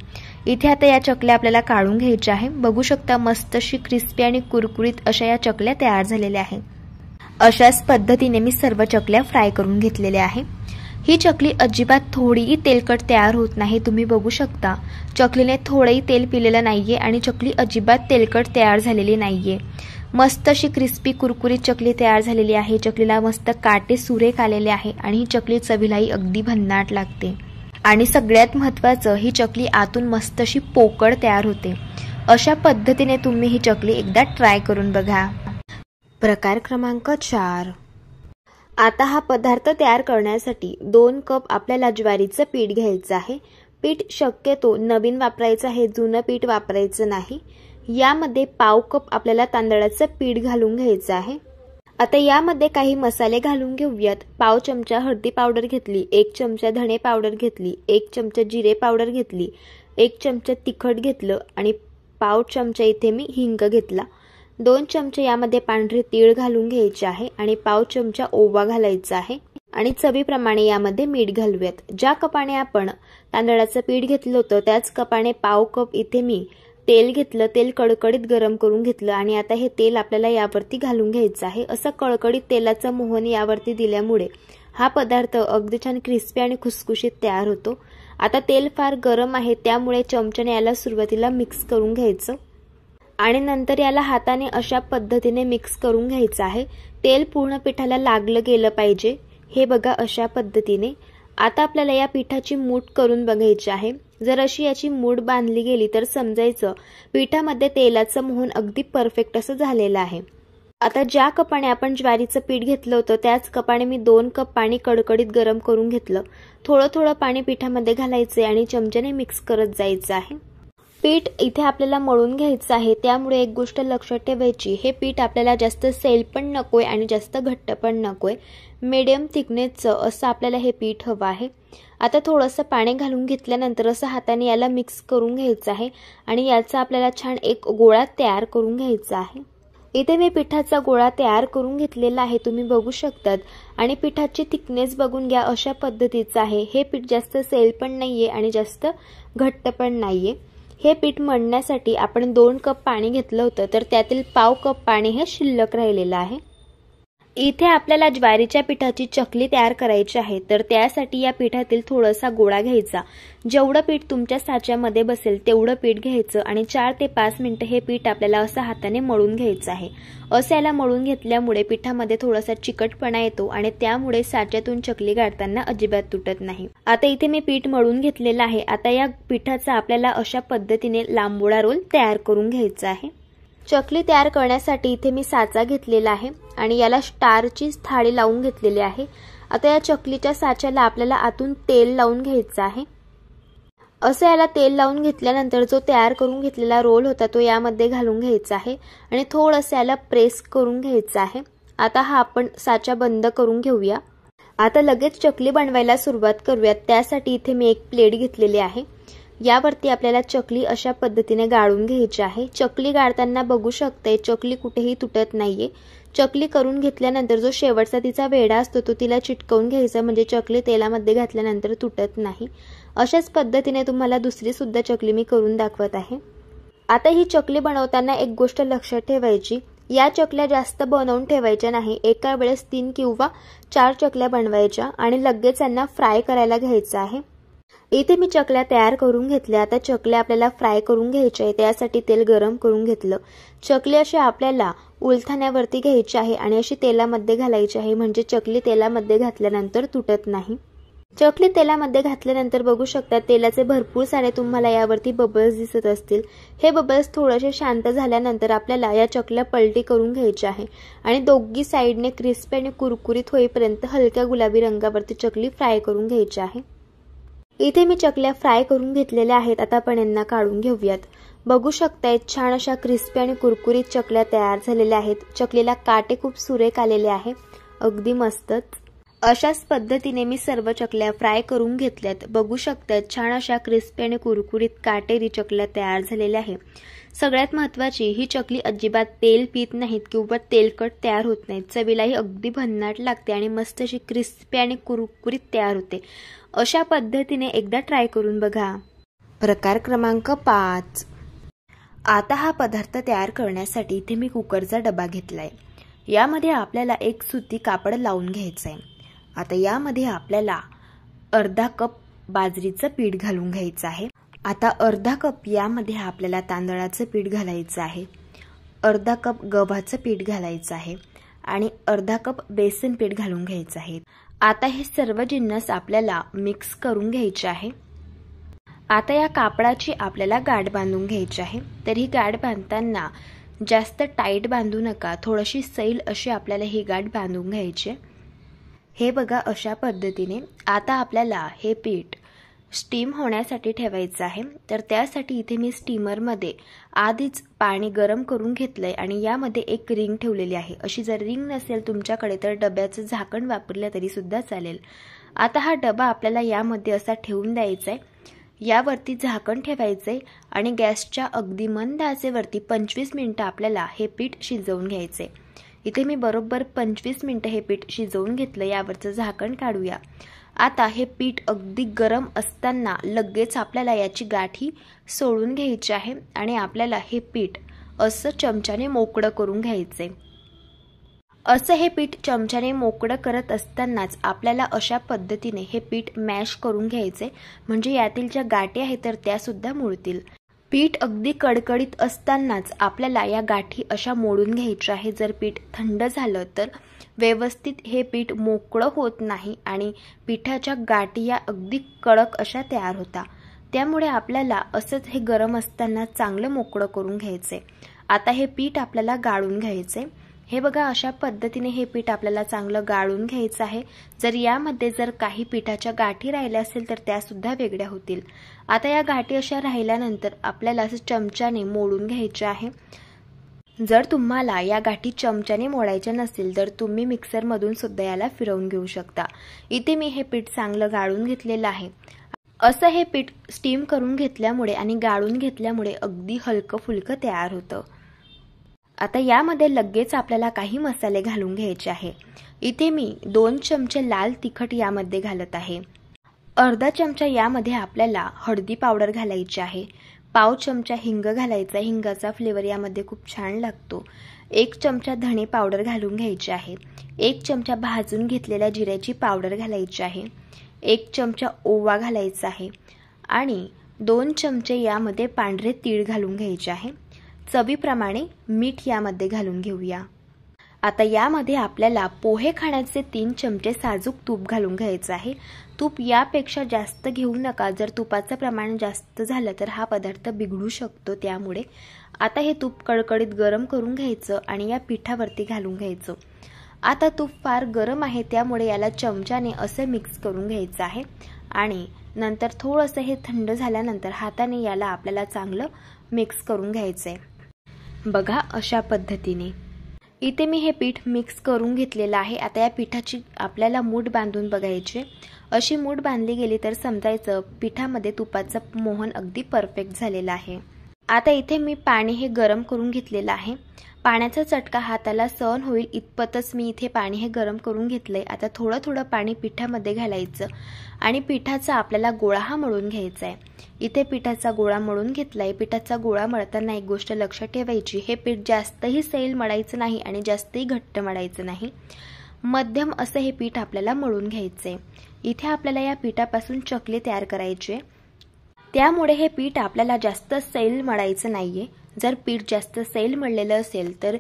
इथे आता या चकल्या आपल्याला काढून घ्यायच्या आहे. बघू शकता मस्त अशी क्रिस्पी आणि कुरकुरीत अशा या चकल्या तयार झालेल्या आहे. अशाच पद्धतीने मी सर्व चकल्या फ्राय करून घेतलेल्या आहे. ही चकली अजिबात थोडीही तेलकट तयार होत नाही. तुम्ही बघू शकता चकलीने थोडंही तेल पिलेलं नाहीये आणि चकली अजिबात तेलकट तयार झालेली नाहीये. मस्त अशी क्रिस्पी कुरकुरीत चकली तयार झालेली आहे. चकलीला मस्त काटे सुरेख आलेले आहे आणि ही चकली चवीलाही अगदी भन्नाट लागते. आणि सगळ्यात महत्त्वाचं ही चकली आतून मस्त अशी पोकळ तयार होते. अशा पद्धतीने तुम्ही ही चकली एकदा ट्राय करून बघा. प्रकार क्रमांक 4. आता हा पदार्थ तयार करण्यासाठी 2 कप आपल्याला ज्वारीचं पीठ घ्यायचं आहे. पीठ शक्यतो नवीन वापरायचं आहे, जुनं पीठ वापरायचं नाही. यामध्ये पाव कप आपल्याला तांदळाचं पीठ घालून घ्यायचं आहे. आता यामध्ये काही मसाले घालून घेऊयात. पाव चमचा हळदी पावडर घेतली, 1 चमचा धणे पावडर घेतली, 1 चमचा जिरे पावडर घेतली, 1 चमचा तिखट घेतलं आणि पाव चमचा इथे मी हिंग घेतला. 2 चमचे यामध्ये पांढरे तीळ घालून घ्यायचे आहे आणि पाव चमचा ओवा घालायचा आहे आणि चवीप्रमाणे यामध्ये मीठ घालूयात. ज्या कपाने आपण तांदळाचं पीठ घेतलं होतं त्याच कपाने पाव कप इथे मी तेल घेतलं. तेल कडकडीत गरम करून घेतलं आणि आता हे तेल आपल्याला यावरती घालून घ्यायचं आहे. असं कडकडीत तेलाचं मोहन यावरती दिल्यामुळे हा पदार्थ अगदी छान क्रिस्पी आणि खुसखुशीत तयार होतो. आता तेल फार गरम आहे त्यामुळे चमच्याने याला सुरुवातीला मिक्स करून घ्यायचं आणि नंतर याला हाताने अशा पद्धतीने मिक्स करून घ्यायचं आहे. तेल पूर्ण पिठाला लागलं गेलं पाहिजे. हे बघा अशा पद्धतीने. आता आपल्याला या पिठाची मूठ करून बघायची आहे. जर अशी याची मूठ बांधली गेली तर समजायचं पिठामध्ये तेलाचं मोहन अगदी परफेक्ट असं झालेलं आहे. आता ज्या कपाने आपण ज्वारीचं पीठ घेतलं होतं त्याच कपाने मी 2 कप पाणी कडकडीत गरम करून घेतलं. थोडं थोडं पाणी पिठामध्ये घालायचं आणि चमच्याने मिक्स करत जायचं आहे. पीठ इथे आपल्याला मळून घ्यायचं आहे, त्यामुळे एक गोष्ट लक्षात ठेवायची, हे पीठ आपल्याला जास्त सैल पण नकोय आणि जास्त घट्ट पण नकोय. मीडियम थिकनेसचं असं आपल्याला हे पीठ हवं आहे. आता थोडंसं पाणी घालून घेतल्यानंतर असं हाताने याला मिक्स करून घ्यायचं आहे आणि याचा आपल्याला छान एक गोळा तयार करून घ्यायचा आहे. इथे मी पिठाचा गोळा तयार करून घेतलेला आहे, तुम्ही बघू शकतात. आणि पिठाची थिकनेस बघून घ्या, अशा पद्धतीचं आहे. हे पीठ जास्त सैल पण नाहीये आणि जास्त घट्ट पण नाहीये. हे पीठ मळण्यासाठी आपण 2 कप पाणी घेतलं होतं तर त्यातील पाव कप पाणी हे शिल्लक राहिलेलं आहे. इथे आपल्याला ज्वारीच्या पिठाची चकली तयार करायची आहे, तर त्यासाठी या पिठातील थोडासा गोळा घ्यायचा. जेवढं पीठ तुमच्या साच्यामध्ये बसेल तेवढं पीठ घ्यायचं आणि 4 ते 5 मिनिटं हे पीठ आपल्याला असं हाताने मळून घ्यायचं आहे. असं याला मळून घेतल्यामुळे पिठामध्ये थोडासा चिकटपणा येतो आणि त्यामुळे साच्यातून चकली गाळताना अजिबात तुटत नाही. आता इथे मी पीठ मळून घेतलेलं आहे. आता या पिठाचा आपल्याला अशा पद्धतीने लांबोळा रोल तयार करून घ्यायचा आहे. चकली तयार करण्यासाठी इथे मी साचा घेतलेला आहे आणि याला स्टारची थाळी लावून घेतलेली आहे. आता या चकलीच्या साच्याला आपल्याला आतून तेल लावून घ्यायचं आहे. असं याला तेल लावून घेतल्यानंतर जो तयार करून घेतलेला रोल होता तो यामध्ये घालून घ्यायचा आहे आणि थोडंसं याला प्रेस करून घ्यायचं आहे. आता हा आपण साचा बंद करून घेऊया. आता लगेच चकली बनवायला सुरुवात करूयात. त्यासाठी इथे मी एक प्लेट घेतलेली आहे. यावरती आपल्याला चकली अशा पद्धतीने गाळून घ्यायची आहे. चकली गाळताना बघू शकते चकली कुठेही तुटत नाहीये. चकली करून घेतल्यानंतर जो शेवटचा तिचा वेढा असतो तो तिला चिटकवून घ्यायचा, म्हणजे चकली तेलामध्ये घातल्यानंतर तुटत नाही. अशाच पद्धतीने तुम्हाला दुसरी सुद्धा चकली मी करून दाखवत आहे. आता ही चकली बनवताना एक गोष्ट लक्षात ठेवायची, या चकल्या जास्त बनवून ठेवायच्या नाही. एका वेळेस 3 किंवा 4 चकल्या बनवायच्या आणि लगेच त्यांना फ्राय करायला घ्यायचं आहे. इथे मी चकल्या तयार करून घेतल्या. आता चकल्या आपल्याला फ्राय करून घ्यायच्या आहे, त्यासाठी तेल गरम करून घेतलं. चकली अशी आपल्याला उलथाण्यावरती घ्यायची आहे आणि अशी तेलामध्ये घालायची आहे, म्हणजे चकली तेलामध्ये घातल्यानंतर तुटत नाही. चकली तेलामध्ये घातल्यानंतर बघू शकता तेलाचे भरपूर सारे तुम्हाला यावरती बबल्स दिसत असतील. हे बबल्स थोडेसे शांत झाल्यानंतर आपल्याला या चकल्या पलटी करून घ्यायच्या आहे आणि दोघी साईडने क्रिस्पी आणि कुरकुरीत होईपर्यंत हलक्या गुलाबी रंगावरती चकली फ्राय करून घ्यायची आहे. इथे मी चकल्या फ्राय करून घेतलेल्या आहेत। आता आपण यांना काढून घेऊयात। बघू शकताय छान अशा क्रिस्पी आणि कुरकुरीत चकल्या तयार झालेल्या आहेत। चकलीला काटे खूप सुरेख आलेले आहे, अगदी मस्तच। अशाच पद्धतीने मी सर्व चकल्या फ्राय करून घेतल्यात। बघू शकताय छान अशा क्रिस्पी आणि कुरकुरीत काटेरी चकल्या तयार झालेल्या आहेत। सगळ्यात महत्त्वाची ही चकली अजिबात तेल पीत नाहीत किंवा तेलकट तयार होत नाहीत। चवीलाही अगदी भन्नाट लागते आणि मस्त अशी क्रिस्पी आणि कुरकुरीत तयार होते। अशा पद्धतीने एकदा ट्राय करून बघा। प्रकार क्रमांक 5। आता हा पदार्थ तयार करण्यासाठी इथे मी कुकरचा डबा घेतलाय। यामध्ये आपल्याला एक सुती कापड लावून घ्यायचं आहे। आता यामध्ये आपल्याला अर्धा कप बाजरीचं पीठ घालून घ्यायचं आहे। आता अर्धा कप यामध्ये आपल्याला तांदळाचं पीठ घालायचं आहे, अर्धा कप गव्हाचं पीठ घालायचं आहे आणि अर्धा कप बेसन पीठ घालून घ्यायचं आहे। आता हे सर्व जिन्नस आपल्याला मिक्स करून घ्यायचे आहे। आता या कापडाची आपल्याला गाठ बांधून घ्यायची आहे। तर ही गाठ बांधताना जास्त टाईट बांधू नका, थोडीशी सैल अशी आपल्याला ही गाठ बांधून घ्यायची। हे बघा अशा पद्धतीने। आता आपल्याला हे पीठ स्टीम होण्यासाठी ठेवायचं आहे। तर त्यासाठी इथे मी स्टीमरमध्ये आधीच पाणी गरम करून घेतलंय आणि यामध्ये एक रिंग ठेवलेली आहे। अशी जर रिंग नसेल तुमच्याकडे तर डब्याचं झाकण वापरलं तरी सुद्धा चालेल। आता हा डबा आपल्याला यामध्ये असा ठेवून द्यायचा आहे। यावरती झाकण ठेवायचे आणि गॅसच्या अगदी मंद आचेवरती 25 मिनिटं आपल्याला हे पीठ शिजवून घ्यायचे। इथे मी बरोबर 25 मिनिटं हे पीठ शिजवून घेतलं। यावरचं झाकण काढूया। आता हे पीठ अगदी गरम असताना लगेच आपल्याला याची गाठी सोडून घ्यायची आहे आणि आपल्याला हे पीठ असं चमच्याने मोकळं करून घ्यायचे। असं हे पीठ चमच्याने मोकळं करत असतानाच आपल्याला अशा पद्धतीने हे पीठ मॅश करून घ्यायचे, म्हणजे यातील ज्या गाठी आहेत तर त्या सुद्धा मुळतील। पीठ अगदी कडकडीत असतानाच आपल्याला या गाठी अशा मोडून घ्यायच्या आहे। जर पीठ थंड झालं तर व्यवस्थित हे पीठ मोकळं होत नाही आणि पिठाच्या गाठी या अगदी कडक अशा तयार होता। त्यामुळे आपल्याला असंच हे गरम असताना चांगलं मोकळं करून घ्यायचे। आता हे पीठ आपल्याला गाळून घ्यायचे। हे बघा अशा पद्धतीने हे पीठ आपल्याला चांगलं गाळून घ्यायचं आहे। जर यामध्ये जर काही पिठाच्या गाठी राहिल्या असेल तर त्या सुद्धा वेगळ्या होतील। आता या गाठी अशा राहिल्यानंतर आपल्याला असं चमच्याने मोडून घ्यायचे आहे। जर तुम्हाला या गाठी चमच्याने मोडायच्या नसेल तर तुम्ही मिक्सरमधून सुद्धा याला फिरवून घेऊ शकता। इथे मी हे पीठ चांगलं गाळून घेतलेलं आहे। असं हे पीठ स्टीम करून घेतल्यामुळे आणि गाळून घेतल्यामुळे अगदी हलकं फुलकं तयार होतं। आता यामध्ये लगेच आपल्याला काही मसाले घालून घ्यायचे आहे। इथे मी 2 चमचे लाल तिखट यामध्ये घालत आहे। अर्धा चमचा यामध्ये आपल्याला हळदी पावडर घालायची आहे। पाव चमचा हिंग घालायचा, हिंगाचा फ्लेवर यामध्ये खूप छान लागतो। 1 चमचा धणे पावडर घालून घ्यायची आहे। 1 चमचा भाजून घेतलेल्या जिऱ्याची पावडर घालायची आहे। 1 चमचा ओवा घालायचा आहे आणि 2 चमचे यामध्ये पांढरे तीळ घालून घ्यायचे आहे। चवीप्रमाणे मीठ यामध्ये घालून घेऊया। आता यामध्ये आपल्याला पोहे खाण्याचे 3 चमचे साजूक तूप घालून घ्यायचं आहे। तूप यापेक्षा जास्त घेऊ नका, जर तुपाचं प्रमाण जास्त झालं तर हा पदार्थ बिघडू शकतो। त्यामुळे आता हे तूप कडकडीत गरम करून घ्यायचं आणि या पिठावरती घालून घ्यायचं। आता तूप फार गरम आहे त्यामुळे याला चमच्याने असं मिक्स करून घ्यायचं आहे आणि नंतर थोडंसं हे थंड झाल्यानंतर हाताने याला आपल्याला चांगलं मिक्स करून घ्यायचंय। बघा अशा पद्धतीने इथे मी हे पीठ मिक्स करून घेतलेलं आहे। आता या पिठाची आपल्याला मूठ बांधून बघायची। अशी मूठ बांधली गेली तर समजायचं पिठामध्ये तुपाचं मोहन अगदी परफेक्ट झालेलं आहे। आता इथे मी पाणी हे गरम करून घेतलेलं आहे। पाण्याचा चटका हाताला सहन होईल इतपतच मी इथे पाणी हे गरम करून घेतलंय। आता थोडं थोडं पाणी पिठामध्ये घालायचं आणि पिठाचा आपल्याला गोळा हा मळून घ्यायचा आहे। इथे पिठाचा गोळा मळून घेतलाय। पिठाचा गोळा मळताना एक गोष्ट लक्षात ठेवायची, हे पीठ जास्तही सैल मळायचं नाही आणि जास्तही घट्ट मळायचं नाही, मध्यम असं हे पीठ आपल्याला मळून घ्यायचंय। इथे आपल्याला या पिठापासून चकली तयार करायची, त्यामुळे हे पीठ आपल्याला जास्त सैल मळायचं नाहीये। जर पीठ जास्त सैल मळलेलं असेल तर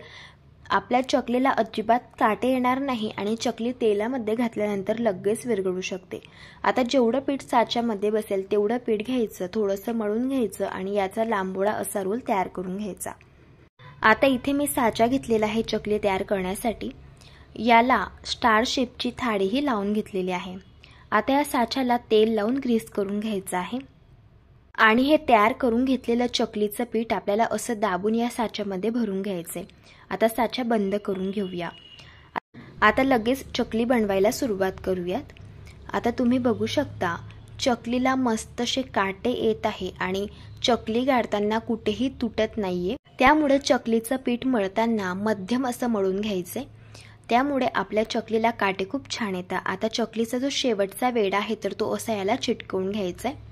आपल्या चकलीला अजिबात काटे येणार नाही आणि चकली तेलामध्ये घातल्यानंतर लगेच विरघळू शकते। आता जेवढं पीठ साच्यामध्ये बसेल तेवढं पीठ घ्यायचं, थोडंसं मळून घ्यायचं आणि याचा लांबोळा असा रोल तयार करून घ्यायचा। आता इथे मी साचा घेतलेला आहे चकली तयार करण्यासाठी। याला स्टार शेपची थाळीही लावून घेतलेली आहे। आता या साच्याला तेल लावून ग्रीस करून घ्यायचं आहे आणि हे तयार करून घेतलेलं चकलीचं पीठ आपल्याला असं दाबून या साच्यामध्ये भरून घ्यायचंय। आता साचा बंद करून घेऊया। आता लगेच चकली बनवायला सुरुवात करूयात। आता तुम्ही बघू शकता चकलीला मस्तसे काटे येत आहे आणि चकली गाळताना कुठेही तुटत नाहीये। त्यामुळे चकलीचं पीठ मळताना मध्यम असं मळून घ्यायचंय, त्यामुळे आपल्या चकलीला काटे खूप छान येतात। आता चकलीचा जो शेवटचा वेढा आहे तर तो असा याला चिटकवून घ्यायचा आहे।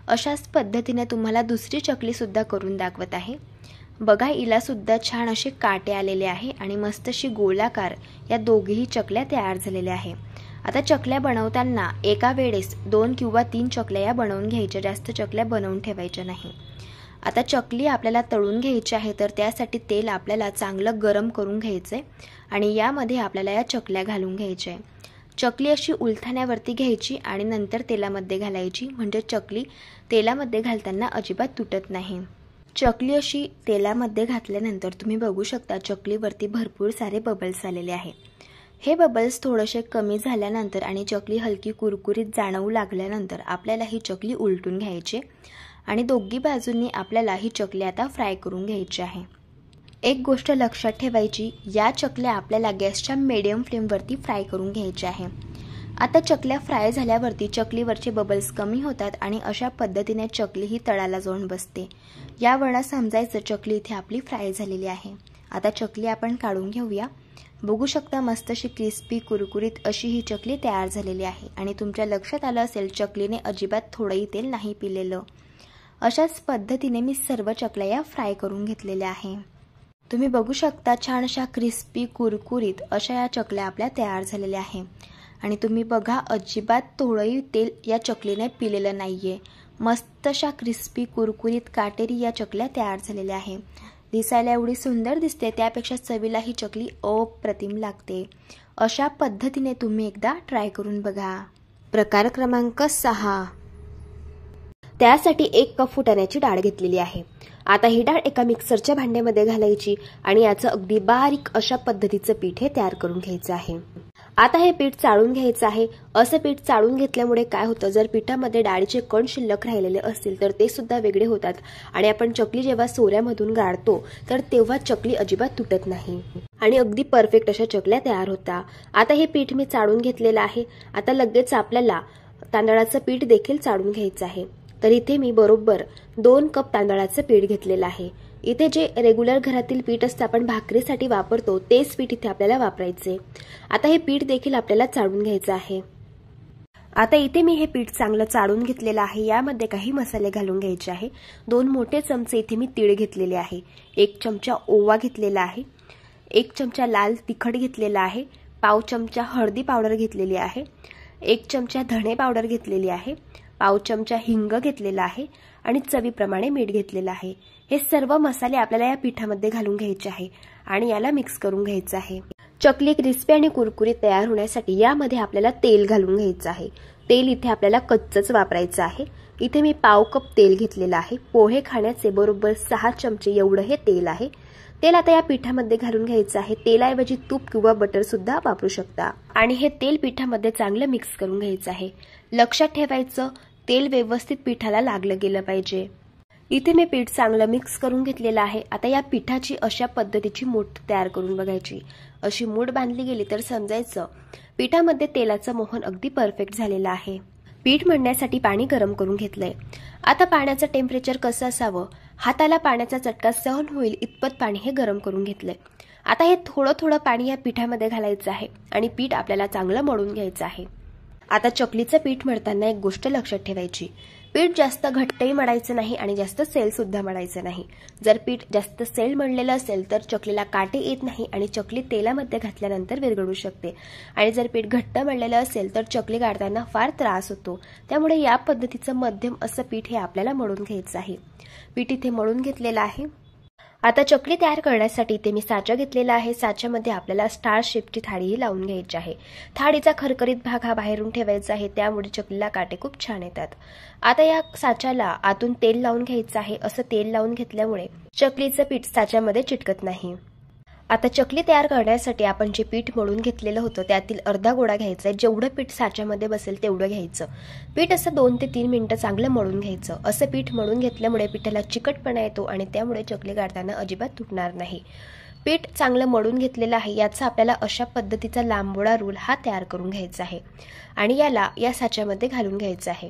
अशाच पद्धतीने तुम्हाला दुसरी चकली सुद्धा करून दाखवत आहे। बघा हिला सुद्धा छान असे काटे आलेले आहे आणि मस्तशी गोलाकार या दोघीही चकल्या तयार झालेल्या आहे। आता चकल्या बनवताना एका वेळेस 2 किंवा 3 चकल्या या बनवून घ्यायच्या, जास्त चकल्या बनवून ठेवायच्या नाही। आता चकली आपल्याला तळून घ्यायची आहे तर त्यासाठी तेल आपल्याला चांगलं गरम करून घ्यायचंय आणि यामध्ये आपल्याला या चकल्या घालून घ्यायच्या आहे। चकली अशी उलथण्यावरती घ्यायची आणि नंतर तेलामध्ये घालायची, म्हणजे चकली तेलामध्ये घालताना अजिबात तुटत नाही। चकली अशी तेलामध्ये घातल्यानंतर तुम्ही बघू शकता चकलीवरती भरपूर सारे बबल्स आलेले आहे। हे बबल्स थोडेसे कमी झाल्यानंतर आणि चकली हलकी कुरकुरीत जाणवू लागल्यानंतर आपल्याला ही चकली उलटून घ्यायची आणि दोघी बाजूंनी आपल्याला ही चकली आता फ्राय करून घ्यायची आहे। एक गोष्ट लक्षात ठेवायची, या चकल्या आपल्याला गॅसच्या मीडियम फ्लेमवरती फ्राय करून घ्यायच्या आहे। आता चकल्या फ्राय झाल्यावरती चकलीवरचे बबल्स कमी होतात आणि अशा पद्धतीने चकली ही तळाला जाऊन बसते। यावरून समजायचं चकली इथे आपली फ्राय झालेली आहे। आता चकली आपण काढून घेऊया। बघू शकता मस्तशी क्रिस्पी कुरकुरीत अशी ही चकली तयार झालेली आहे आणि तुमच्या लक्षात आलं असेल चकलीने अजिबात थोडंही तेल नाही पिलेलं। अशाच पद्धतीने मी सर्व चकल्या या फ्राय करून घेतलेल्या आहे। तुम्ही बघू शकता छान अशा क्रिस्पी कुरकुरीत अशा या चकल्या आपल्या तयार झालेल्या आहे आणि तुम्ही बघा अजिबात थोडंही तेल या चकलीने पिलेलं नाहीये। मस्त अशा क्रिस्पी कुरकुरीत काटेरी या चकल्या तयार झालेल्या आहे। दिसायला एवढी सुंदर दिसते, त्यापेक्षा चवीला ही चकली अप्रतिम लागते। अशा पद्धतीने तुम्ही एकदा ट्राय करून बघा। प्रकार क्रमांक 6, त्यासाठी 1 कप फुटाण्याची डाळ घेतलेली आहे। आता ही डाळ एका मिक्सरच्या भांड्यामध्ये घालायची आणि याचं अगदी बारीक अशा पद्धतीचं पीठ हे तयार करून घ्यायचं आहे। आता हे पीठ चाळून घ्यायचं आहे। असं पीठ चाळून घेतल्यामुळे काय होतं, जर पिठामध्ये डाळीचे कण शिल्लक राहिलेले असतील तर ते सुद्धा वेगळे होतात आणि आपण चकली जेव्हा सोऱ्यामधून गाळतो तर तेव्हा चकली अजिबात तुटत नाही आणि अगदी परफेक्ट अशा चकल्या तयार होतात। आता हे पीठ मी चाळून घेतलेलं आहे। आता लगेच आपल्याला तांदळाचं पीठ देखील चाळून घ्यायचं आहे। तर इथे मी बरोबर 2 कप तांदळाचं पीठ घेतलेलं आहे। इथे जे रेग्युलर घरातील पीठ असतं आपण भाकरीसाठी वापरतो तेच पीठ इथे आपल्याला वापरायचे। आता हे पीठ देखील आपल्याला चाळून घ्यायचं आहे। आता इथे मी हे पीठ चांगलं चाळून घेतलेलं आहे। यामध्ये काही मसाले घालून घ्यायचे आहे। 2 मोठे चमचे इथे मी तीळ घेतलेले आहे, 1 चमचा ओवा घेतलेला आहे, 1 चमचा लाल तिखट घेतलेला आहे, पाव चमचा हळदी पावडर घेतलेली आहे, 1 चमचा धणे पावडर घेतलेली आहे, पाव चमचा हिंग घेतलेला आहे आणि चवीप्रमाणे मीठ घेतलेलं आहे। हे सर्व मसाले आपल्याला या पिठामध्ये घालून घ्यायचे आहे आणि याला मिक्स करून घ्यायचं आहे। चकली क्रिस्पी आणि कुरकुरीत तयार होण्यासाठी यामध्ये आपल्याला तेल घालून घ्यायचं आहे। तेल इथे आपल्याला कच्चंच वापरायचं आहे। इथे मी पाव कप तेल घेतलेलं आहे। पोहे खाण्याचे बरोबर 6 चमचे एवढं हे तेल आहे। तेल आता या पिठामध्ये घालून घ्यायचं आहे। तेलाऐवजी तूप किंवा बटर सुद्धा वापरू शकता आणि हे तेल पिठामध्ये चांगलं मिक्स करून घ्यायचं आहे। लक्षात ठेवायचं तेल व्यवस्थित पिठाला लागलं गेलं पाहिजे। इथे मी पीठ चांगलं मिक्स करून घेतलेलं आहे। आता या पिठाची अशा पद्धतीची मूठ तयार करून बघायची। अशी मूठ बांधली गेली तर समजायचं पिठामध्ये तेलाचं मोहन अगदी परफेक्ट झालेलं आहे। पीठ मळण्यासाठी पाणी गरम करून घेतलंय। आता पाण्याचं टेम्परेचर कसं असावं, हाताला पाण्याचा चटका सहन होईल इतपत पाणी हे गरम करून घेतलंय। आता हे थोडं थोडं पाणी या पिठामध्ये घालायचं आहे आणि पीठ आपल्याला चांगलं मळून घ्यायचं आहे। आता चकलीचं पीठ मळताना एक गोष्ट लक्षात ठेवायची, पीठ जास्त घट्टही मळायचं नाही आणि जास्त सैल सुद्धा मळायचं नाही। जर पीठ जास्त सैल मळलेलं असेल तर चकलीला काटे येत नाही आणि चकली तेलामध्ये घातल्यानंतर विरघळू शकते आणि जर पीठ घट्ट मळलेलं असेल तर चकली काढताना फार त्रास होतो। त्यामुळे या पद्धतीचं मध्यम असं पीठ हे आपल्याला मळून घ्यायचं आहे। पीठ इथे मळून घेतलेलं आहे। आता चकली तयार करण्यासाठी इथे मी साचा घेतलेला आहे। साच्यामध्ये आपल्याला स्टार शेपची थाळीही लावून घ्यायची आहे। थाळीचा खरखरीत भाग हा बाहेरून ठेवायचा आहे, त्यामुळे चकलीला काटे खूप छान येतात। आता या साच्याला आतून तेल लावून घ्यायचं आहे। असं तेल लावून घेतल्यामुळे चकलीचं पीठ साच्यामध्ये चिटकत नाही। आता चकली तयार करण्यासाठी आपण जे पीठ मळून घेतलेलं होतं त्यातील अर्धा गोळा घ्यायचा आहे। जेवढं पीठ साच्यामध्ये बसेल तेवढं घ्यायचं। पीठ असं 2 ते 3 मिनिटं चांगलं मळून घ्यायचं। असं पीठ मळून घेतल्यामुळे पिठाला चिकटपणा येतो आणि त्यामुळे चकली गाळताना अजिबात तुटणार नाही। पीठ चांगलं मळून घेतलेलं आहे। याचा आपल्याला अशा पद्धतीचा लांबोळा रोल हा तयार करून घ्यायचा आहे आणि याला या साच्यामध्ये घालून घ्यायचं आहे।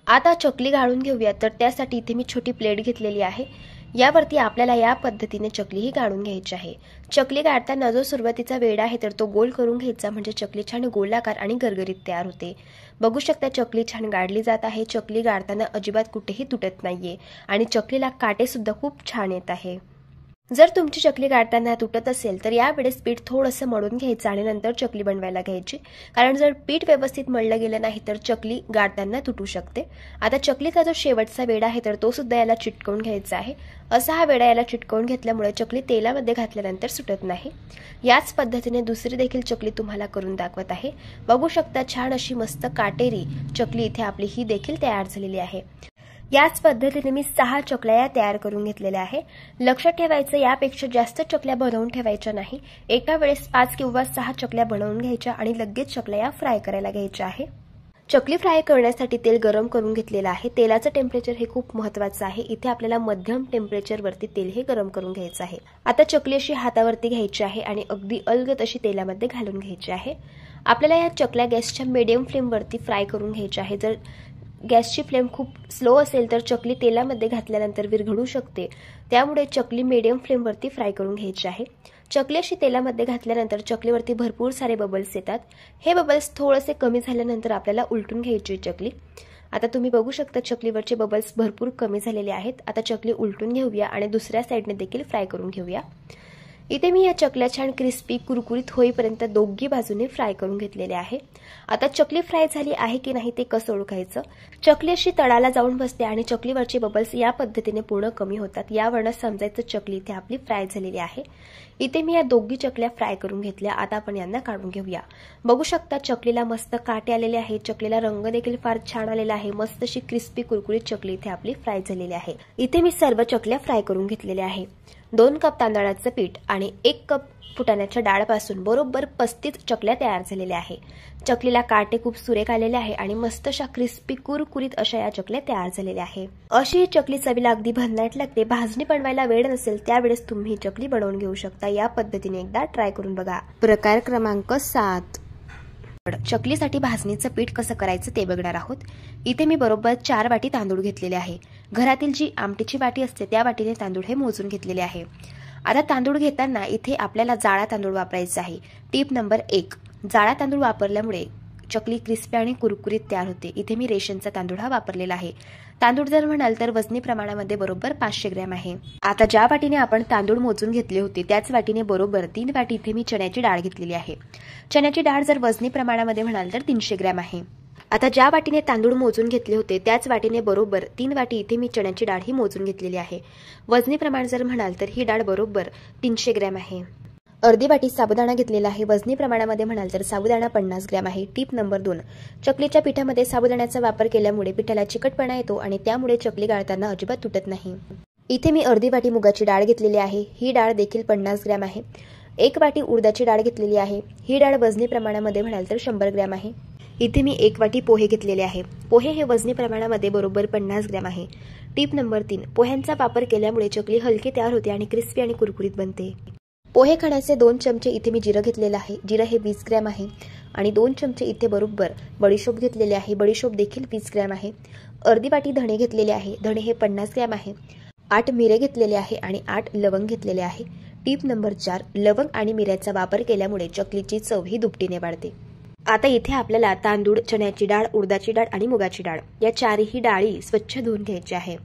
आता चकली गाळून घेऊया। तर त्यासाठी इथे मी छोटी प्लेट घेतलेली आहे। यावरती आपल्याला या पद्धतीने चकली ही गाळून घ्यायची आहे। चकली गाळताना जो सुरुवातीचा वेढा आहे तर तो गोल करून घ्यायचा, म्हणजे चकली छान गोलाकार आणि गरगरीत तयार होते। बघू शकता चकली छान गाळली जात आहे। चकली गाळताना अजिबात कुठेही तुटत नाहीये आणि चकलीला काटे सुद्धा खूप छान येत आहे। जर तुमची चकली गाळताना तुटत असेल तर यावेळेस पीठ थोडंसं मळून घ्यायचं आणि नंतर चकली बनवायला घ्यायची, कारण जर पीठ व्यवस्थित मळलं गेलं नाही तर चकली गाळताना तुटू शकते। आता चकलीचा जो शेवटचा वेढा आहे तर तो सुद्धा याला चिटकवून घ्यायचा आहे। असा हा वेढा याला चिटकवून घेतल्यामुळे चकली तेलामध्ये घातल्यानंतर सुटत नाही। याच पद्धतीने दुसरी देखील चकली तुम्हाला करून दाखवत आहे। बघू शकता छान अशी मस्त काटेरी चकली इथे आपली ही देखील तयार झालेली आहे। याच पद्धतीने मी 6 चकल्या तयार करून घेतलेल्या आहे। लक्षात ठेवायचं यापेक्षा जास्त चकल्या बनवून ठेवायच्या नाही। एका वेळेस 5 किंवा 6 चकल्या बनवून घ्यायच्या आणि लगेच चकल्या फ्राय करायला घ्यायच्या आहे। चकली फ्राय करण्यासाठी तेल गरम करून घेतलेलं आहे। तेलाचं टेम्परेचर हे खूप महत्त्वाचं आहे। इथे आपल्याला मध्यम टेम्परेचरवरती तेल हे गरम करून घ्यायचं आहे। आता चकली अशी हातावरती घ्यायची आहे आणि अगदी अलगद अशी तेलामध्ये घालून घ्यायची आहे। आपल्याला या चकल्या गॅसच्या मीडियम फ्लेमवरती फ्राय करून घ्यायच्या आहे। जर गॅसची फ्लेम खूप स्लो असेल तर चकली तेलामध्ये घातल्यानंतर विरघळू शकते, त्यामुळे चकली मीडियम फ्लेमवरती फ्राय करून घ्यायची आहे। चकली अशी तेलामध्ये घातल्यानंतर चकलीवरती भरपूर सारे बबल्स येतात। हे बबल्स थोडेसे कमी झाल्यानंतर आपल्याला उलटून घ्यायची चकली। आता तुम्ही बघू शकता चकलीवरचे बबल्स भरपूर कमी झालेले आहेत। आता चकली उलटून घेऊया आणि दुसऱ्या साइडने देखील फ्राय करून घेऊया। इथे मी या चकल्या छान क्रिस्पी कुरकुरीत होईपर्यंत दोघी बाजूने फ्राय करून घेतलेले आहे। आता चकली फ्राय झाली आहे की नाही ते कसं ओळखायचं? चकली अशी तळाला जाऊन बसते आणि चकलीवरचे बबल्स या पद्धतीने पूर्ण कमी होतात। यावरून समजायचं चकली इथे आपली फ्राय झालेली आहे। इथे मी या दोघी चकल्या फ्राय करून घेतल्या। आता आपण यांना काढून घेऊया। बघू शकता चकलीला मस्त काटे आलेले आहे। चकलीला रंग देखील फार छान आलेला आहे। मस्त अशी क्रिस्पी कुरकुरीत चकली इथे आपली फ्राय झालेली आहे। इथे मी सर्व चकल्या फ्राय करून घेतलेल्या आहे। 2 कप तांदळाचं पीठ आणि 1 कप फुटाण्याच्या डाळपासून बरोबर 35 चकल्या तयार झालेल्या आहे। चकलीला काटे खूप सुरेख आलेले आहे आणि मस्त अशा क्रिस्पी कुरकुरीत अशा या चकल्या तयार झालेल्या आहे। अशी ही चकली चवीला अगदी भन्नाट लागते। भाजणी बनवायला वेळ नसेल त्यावेळेस तुम्ही ही चकली बनवून घेऊ शकता। या पद्धतीने एकदा ट्राय करून बघा। प्रकार क्रमांक 7, चकलीसाठी भाजणीचं पीठ कसं करायचं ते बघणार आहोत। इथे मी बरोबर 4 वाटी तांदूळ घेतलेले आहे। घरातील जी आमटीची वाटी असते त्या वाटीने तांदूळ हे मोजून घेतलेले आहे। आता तांदूळ घेताना इथे आपल्याला जाळा तांदूळ वापरायचा आहे। टिप नंबर 1, जाळा तांदूळ वापरल्यामुळे चकली क्रिस्पी आणि कुरकुरीत तयार होते। इथे मी रेशनचा तांदूळ हा वापरलेला आहे। तांदूळ जर म्हणाल तर वजनी प्रमाणामध्ये बरोबर 500 ग्रॅम आहे। आता ज्या वाटीने आपण तांदूळ मोजून घेतले होते त्याच वाटीने बरोबर 3 वाटी इथे मी चण्याची डाळ घेतलेली आहे। चण्याची डाळ जर वजनी प्रमाणामध्ये म्हणाल तर 300 ग्रॅम आहे। आता ज्या वाटीने तांदूळ मोजून घेतले होते त्याच वाटीने बरोबर 3 वाटी इथे मी चण्याची डाळ ही मोजून घेतलेली आहे। वजनी प्रमाण जर म्हणाल तर ही डाळ बरोबर 300 ग्रॅम आहे। अर्धी वाटी साबुदाणा घेतलेला आहे। वजनी प्रमाणामध्ये म्हणाल तर साबुदाणा 50 ग्रॅम आहे। टिप नंबर 2, चकलीच्या पिठामध्ये साबुदाण्याचा वापर केल्यामुळे पिठाला चिकटपणा येतो आणि त्यामुळे चकली गाळताना अजिबात तुटत नाही। इथे मी अर्धी वाटी मुगाची डाळ घेतलेली आहे। ही डाळ देखील 50 ग्रॅम आहे। 1 वाटी उडदाची डाळ घेतलेली आहे। ही डाळ वजनी प्रमाणामध्ये म्हणाल तर 100 ग्रॅम आहे। इथे मी 1 वाटी पोहे घेतलेले आहे। पोहे हे वजनी प्रमाणामध्ये बरोबर 50 ग्रॅम आहे। टिप नंबर 3, पोह्यांचा वापर केल्यामुळे चकली हलकी तयार होते आणि क्रिस्पी आणि कुरकुरीत बनते। पोहे खाण्याचे 2 चमचे इथे मी जिरं घेतलेलं आहे। जिरं हे 20 ग्रॅम आहे आणि 2 चमचे इथे बरोबर बडीशोप घेतलेले आहे। बडीशोप देखील 20 ग्रॅम आहे। अर्धी वाटी धणे घेतलेले आहे। धणे हे 50 ग्रॅम आहे। 8 मिरे घेतलेले आहे आणि 8 लवंग घेतलेले आहे। टिप नंबर 4, लवंग आणि मिऱ्याचा वापर केल्यामुळे चकलीची चव ही दुपटीने वाढते। आता इथे आपल्याला तांदूळ, चण्याची डाळ, उडदाची डाळ आणि मुगाची डाळ या चारही डाळी स्वच्छ धुवून घ्यायच्या आहे।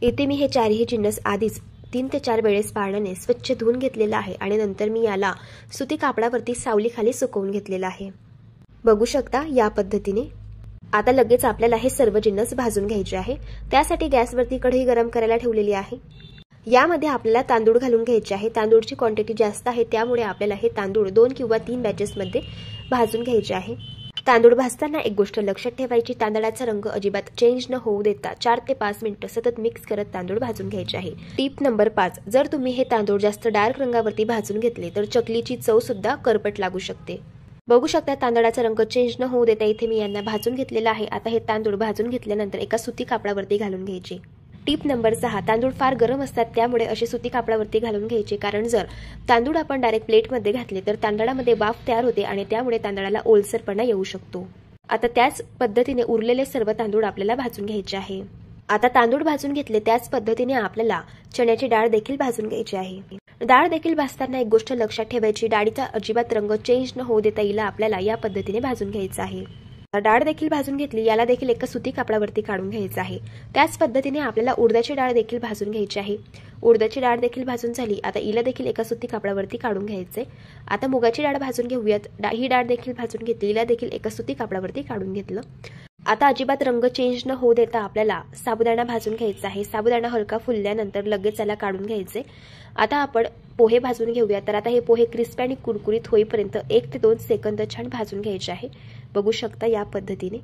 इथे मी हे चारही जिन्नस आधीच 3 ते 4 वेळेस पाण्याने स्वच्छ धुवून घेतलेला आहे आणि नंतर मी याला सुती कापडावरती सावलीखाली सुकवून घेतलेला आहे। बघू शकता या पद्धतीने। आता लगेच आपल्याला हे सर्व जिन्नस भाजून घ्यायचे आहे। त्यासाठी गॅसवरती कढई गरम करायला ठेवलेली आहे। यामध्ये आपल्याला तांदूळ घालून घ्यायचे आहे। तांदूळची क्वांटिटी जास्त आहे त्यामुळे आपल्याला हे तांदूळ 2 किंवा 3 बॅचेसमध्ये भाजून घ्यायचे आहे। तांदूळ भाजताना एक गोष्ट लक्षात ठेवायची, तांदळाचा रंग अजिबात चेंज न होऊ देता 4 ते 5 मिनिटं सतत मिक्स करत तांदूळ भाजून घ्यायचे आहे. टिप नंबर 5, जर तुम्ही हे तांदूळ जास्त डार्क रंगावरती भाजून घेतले तर चकलीची चव सुद्धा करपट लागू शकते. बघू शकता तांदळाचा रंग चेंज न होऊ देता इथे मी यांना भाजून घेतलेला आहे. आता हे तांदूळ भाजून घेतल्यानंतर एका सुती कापडावरती घालून घ्यायचे. टिप नंबर 6, तांदूळ फार गरम असतात त्यामुळे असे सुती कापडावरती घालून घ्यायचे, कारण जर तांदूळ आपण डायरेक्ट प्लेटमध्ये घातले तर तांदळामध्ये वाफ तयार होते आणि त्यामुळे तांदळाला ओलसरपणा येऊ शकतो. आता त्याच पद्धतीने उरलेले सर्व तांदूळ आपल्याला भाजून घ्यायचे आहे. आता तांदूळ भाजून घेतले त्याच पद्धतीने आपल्याला चण्याची डाळ देखील भाजून घ्यायची आहे. डाळ देखील भाजताना एक गोष्ट लक्षात ठेवायची, डाळीचा अजिबात रंग चेंज न होऊ देता हिला आपल्याला या पद्धतीने भाजून घ्यायचं आहे. डाळ देखील भाजून घेतली, याला देखील एका सुती कापडावरती काढून घ्यायचं आहे. त्याच पद्धतीने आपल्याला उडदाची डाळ देखील भाजून घ्यायची आहे. उडदाची डाळ देखील भाजून झाली, आता हिला देखील एका सुती कापडावरती काढून घ्यायचे. आता मुगाची डाळ भाजून घेऊयात. ही डाळ देखील भाजून घेतली, हिला देखील एका सुती कापडावरती काढून घेतलं. आता अजिबात रंग चेंज न होऊ देता आपल्याला साबुदाणा भाजून घ्यायचा आहे. साबुदाणा हलका फुलल्यानंतर लगेच त्याला काढून घ्यायचे. आता आपण पोहे भाजून घेऊया. तर आता हे पोहे क्रिस्पी आणि कुरकुरीत होईपर्यंत 1 ते 2 सेकंद छान भाजून घ्यायचे आहे. बघू शकता या पद्धतीने.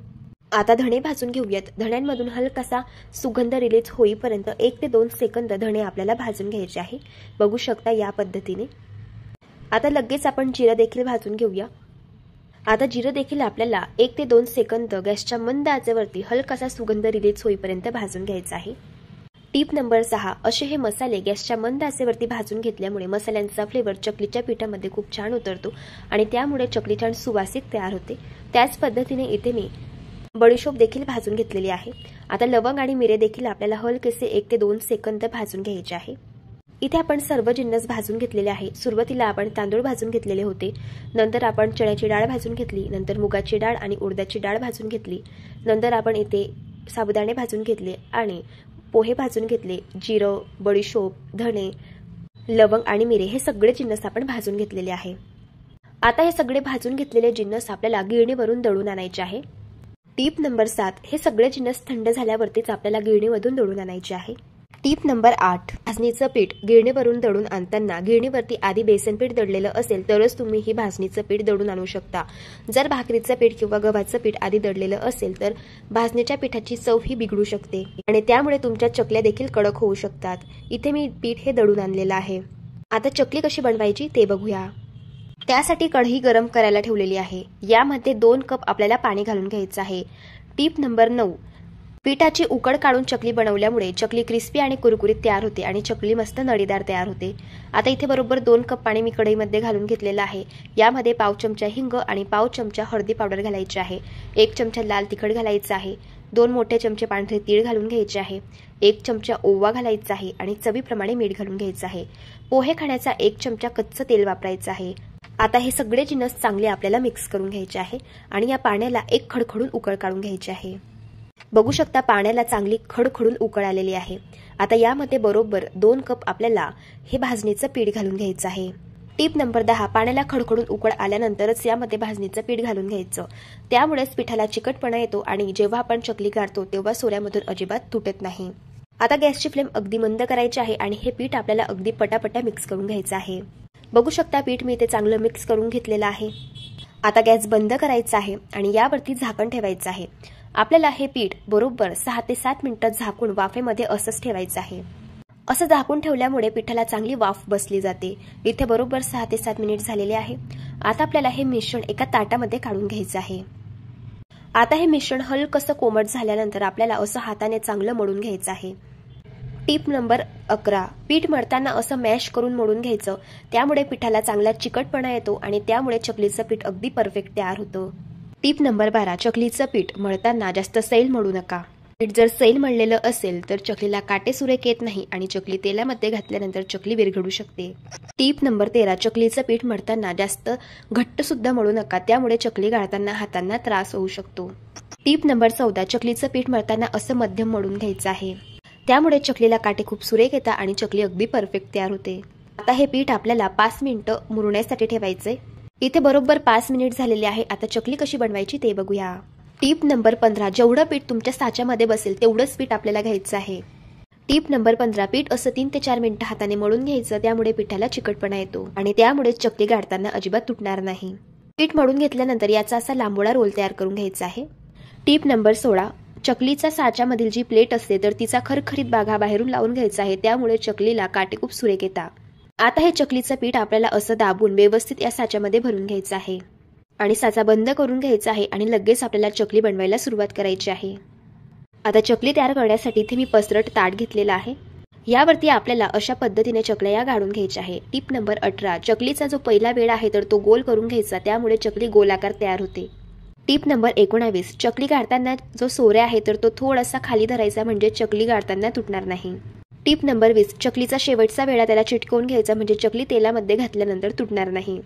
आता धणे भाजून घेऊयात. धण्यांमधून हलकासा सुगंध रिलीज होईपर्यंत 1 ते 2 सेकंद धणे आपल्याला भाजून घ्यायचे आहे. बघू शकता या पद्धतीने. आता लगेच आपण जिरं देखील भाजून घेऊया. आता जिरं देखील आपल्याला 1 ते 2 सेकंद गॅसच्या मंद आचेवरती हलकासा सुगंध रिलीज होईपर्यंत भाजून घ्यायचा आहे. टिप नंबर 6, असे हे मसाले गॅसच्या मंद आचेवरती भाजून घेतल्यामुळे मसाल्यांचा फ्लेवर चकलीच्या पिठामध्ये खूप छान उतरतो आणि त्यामुळे चकली छान सुवासिक तयार होते. त्याच पद्धतीने इथे मी बडीशोप देखील भाजून घेतलेली आहे. आता लवंग आणि मिरे देखील आपल्याला हलकेसे 1 ते 2 सेकंद भाजून घ्यायचे आहे. इथे आपण सर्व जिन्नस भाजून घेतलेले आहे. सुरुवातीला आपण तांदूळ भाजून घेतलेले होते, नंतर आपण चण्याची डाळ भाजून घेतली, नंतर मुगाची डाळ आणि उडदाची डाळ भाजून घेतली, नंतर आपण इथे साबुदाणे भाजून घेतले आणि पोहे भाजून घेतले. जिरं, बडीशोप, धणे, लवंग आणि मिरे हे सगळे जिन्नस आपण भाजून घेतलेले आहे. आता हे सगळे भाजून घेतलेले जिन्नस आपल्याला गिरणीवरून दळून आणायचे आहे. टिप नंबर 7, हे सगळे जिन्नस थंड झाल्यावरतीच आपल्याला गिरणीमधून दळून आणायचे आहे. टिप नंबर 8, भाजणीचं पीठ गिरणीवरून दळून आणताना गिरणीवरती आधी बेसन पीठ दळलेलं असेल तरच तुम्ही ही भाजणीचं पीठ दळून आणू शकता. जर भाकरीचं पीठ किंवा गव्हाचं पीठ आधी दळलेलं असेल तर भाजणीच्या पिठाची चव ही बिघडू शकते आणि त्यामुळे तुमच्या चकल्या देखील कडक होऊ शकतात. इथे मी पीठ हे दळून आणलेलं आहे. आता चकली कशी बनवायची ते बघूया. त्यासाठी कढई गरम करायला ठेवलेली आहे. यामध्ये 2 कप आपल्याला पाणी घालून घ्यायचं आहे. टिप नंबर 9, पिठाची उकड काढून चकली बनवल्यामुळे चकली क्रिस्पी आणि कुरकुरीत तयार होते आणि चकली मस्त नळीदार तयार होते. आता इथे बरोबर 2 कप पाणी मी कढईमध्ये घालून घेतलेलं आहे. यामध्ये पाव चमचा हिंग आणि पाव चमचा हळदी पावडर घालायची आहे. 1 चमचा लाल तिखट घालायचं आहे. 2 मोठे चमचे पांढरे तीळ घालून घ्यायचे आहे. 1 चमचा ओवा घालायचा आहे आणि चवीप्रमाणे मीठ घालून घ्यायचं आहे. पोहे खाण्याचा 1 चमचा कच्चं तेल वापरायचं आहे. आता हे सगळे जिन्नस चांगले आपल्याला मिक्स करून घ्यायचे आहे आणि या पाण्याला एक खडखडून उकळ काढून घ्यायची आहे. बघू शकता पाण्याला चांगली खडखडून उकळ आलेली आहे. आता यामध्ये बरोबर 2 कप आपल्याला हे भाजणीचं पीठ घालून घ्यायचं आहे. टिप नंबर 10, पाण्याला खडखडून उकळ आल्यानंतरच यामध्ये भाजणीचं पीठ घालून घ्यायचं. त्यामुळेच पिठाला चिकटपणा येतो आणि जेव्हा आपण चकली काढतो तेव्हा सोऱ्यामधून अजिबात तुटत नाही. आता गॅसची फ्लेम अगदी मंद करायची आहे आणि हे पीठ आपल्याला अगदी पटापटा मिक्स करून घ्यायचं आहे. बघू शकता पीठ मी ते चांगलं मिक्स करून घेतलेलं आहे. आता गॅस बंद करायचा आहे आणि यावरती झाकण ठेवायचं आहे. आपल्याला हे पीठ बरोबर 6 ते 7 मिनिटं झाकून वाफेमध्ये असंच ठेवायचं आहे. असं झाकून ठेवल्यामुळे पिठाला चांगली वाफ बसली जाते. इथे बरोबर 6 ते 7 मिनिट झालेले आहे. आता आपल्याला हे मिश्रण एका ताटामध्ये काढून घ्यायचं आहे. आता हे मिश्रण हलकसं कोमट झाल्यानंतर आपल्याला असं हाताने चांगलं मळून घ्यायचं आहे. टिप नंबर 11, पीठ मळताना असं मॅश करून मळून घ्यायचं. त्यामुळे पिठाला चांगला चिकटपणा येतो आणि त्यामुळे चकलीचं पीठ अगदी परफेक्ट तयार होतं. टिप नंबर 12, चकलीचं पीठ मळताना जास्त सैल मळू नका. पीठ जर सैल मळलेलं असेल तर चकलीला काटेसुरेख येत नाही आणि चकली तेलामध्ये घातल्यानंतर चकली विरघळू शकते. टिप नंबर 13, चकलीचं पीठ मळताना जास्त घट्ट सुद्धा मळू नका. त्यामुळे चकली गाळताना हातांना त्रास होऊ शकतो. टिप नंबर 14, चकलीचं पीठ मळताना असं मध्यम मळून घ्यायचं आहे. त्यामुळे चकलीला काटे खूप सुरेख येतात आणि चकली अगदी परफेक्ट तयार होते. आता हे पीठ आपल्याला 5 मिनिटं मुरण्यासाठी ठेवायचे. इथे बरोबर 5 मिनिट झालेले आहे. आता चकली कशी बनवायची ते बघूया. टिप नंबर 15, जेवढं पीठ तुमच्या साच्यामध्ये बसेल तेवढंच पीठ आपल्याला घ्यायचं आहे. टिप नंबर 15, पीठ असं 3 ते 4 मिनिटं हाताने मळून घ्यायचं. त्यामुळे पिठाला चिकटपणा येतो आणि त्यामुळे चकली गाळताना अजिबात तुटणार नाही. पीठ मळून घेतल्यानंतर याचा असा लांबोळा रोल तयार करून घ्यायचा आहे। टिप नंबर 16, चकलीचा साच्यामधील जी प्लेट असते तर तिचा खरखरीत भाग हा बाहेरून लावून घ्यायचा आहे, त्यामुळे चकलीला काटे खूप सुरेख येतात। आता हे चकलीचं पीठ आपल्याला असं दाबून व्यवस्थित या साच्यामध्ये भरून घ्यायचं आहे आणि साचा बंद करून घ्यायचा आहे आणि लगेच आपल्याला चकली बनवायला सुरुवात करायची आहे। आता चकली तयार करण्यासाठी इथे मी पसरट ताट घेतलेला आहे। यावरती आपल्याला अशा पद्धतीने चकल्या या गाळून घ्यायच्या आहे। टिप नंबर 18, चकलीचा जो पहिला वेळ आहे तर तो गोल करून घ्यायचा, त्यामुळे चकली गोलाकार तयार होते। टिप नंबर 19, चकली गाळताना जो सोऱ्या आहे तर तो थोडासा खाली धरायचा, म्हणजे चकली गाळताना तुटणार नाही। टिप नंबर 20, चकलीचा शेवटचा वेळा त्याला चिटकवून घ्यायचा, म्हणजे चकली तेलामध्ये घातल्यानंतर तुटणार नाही।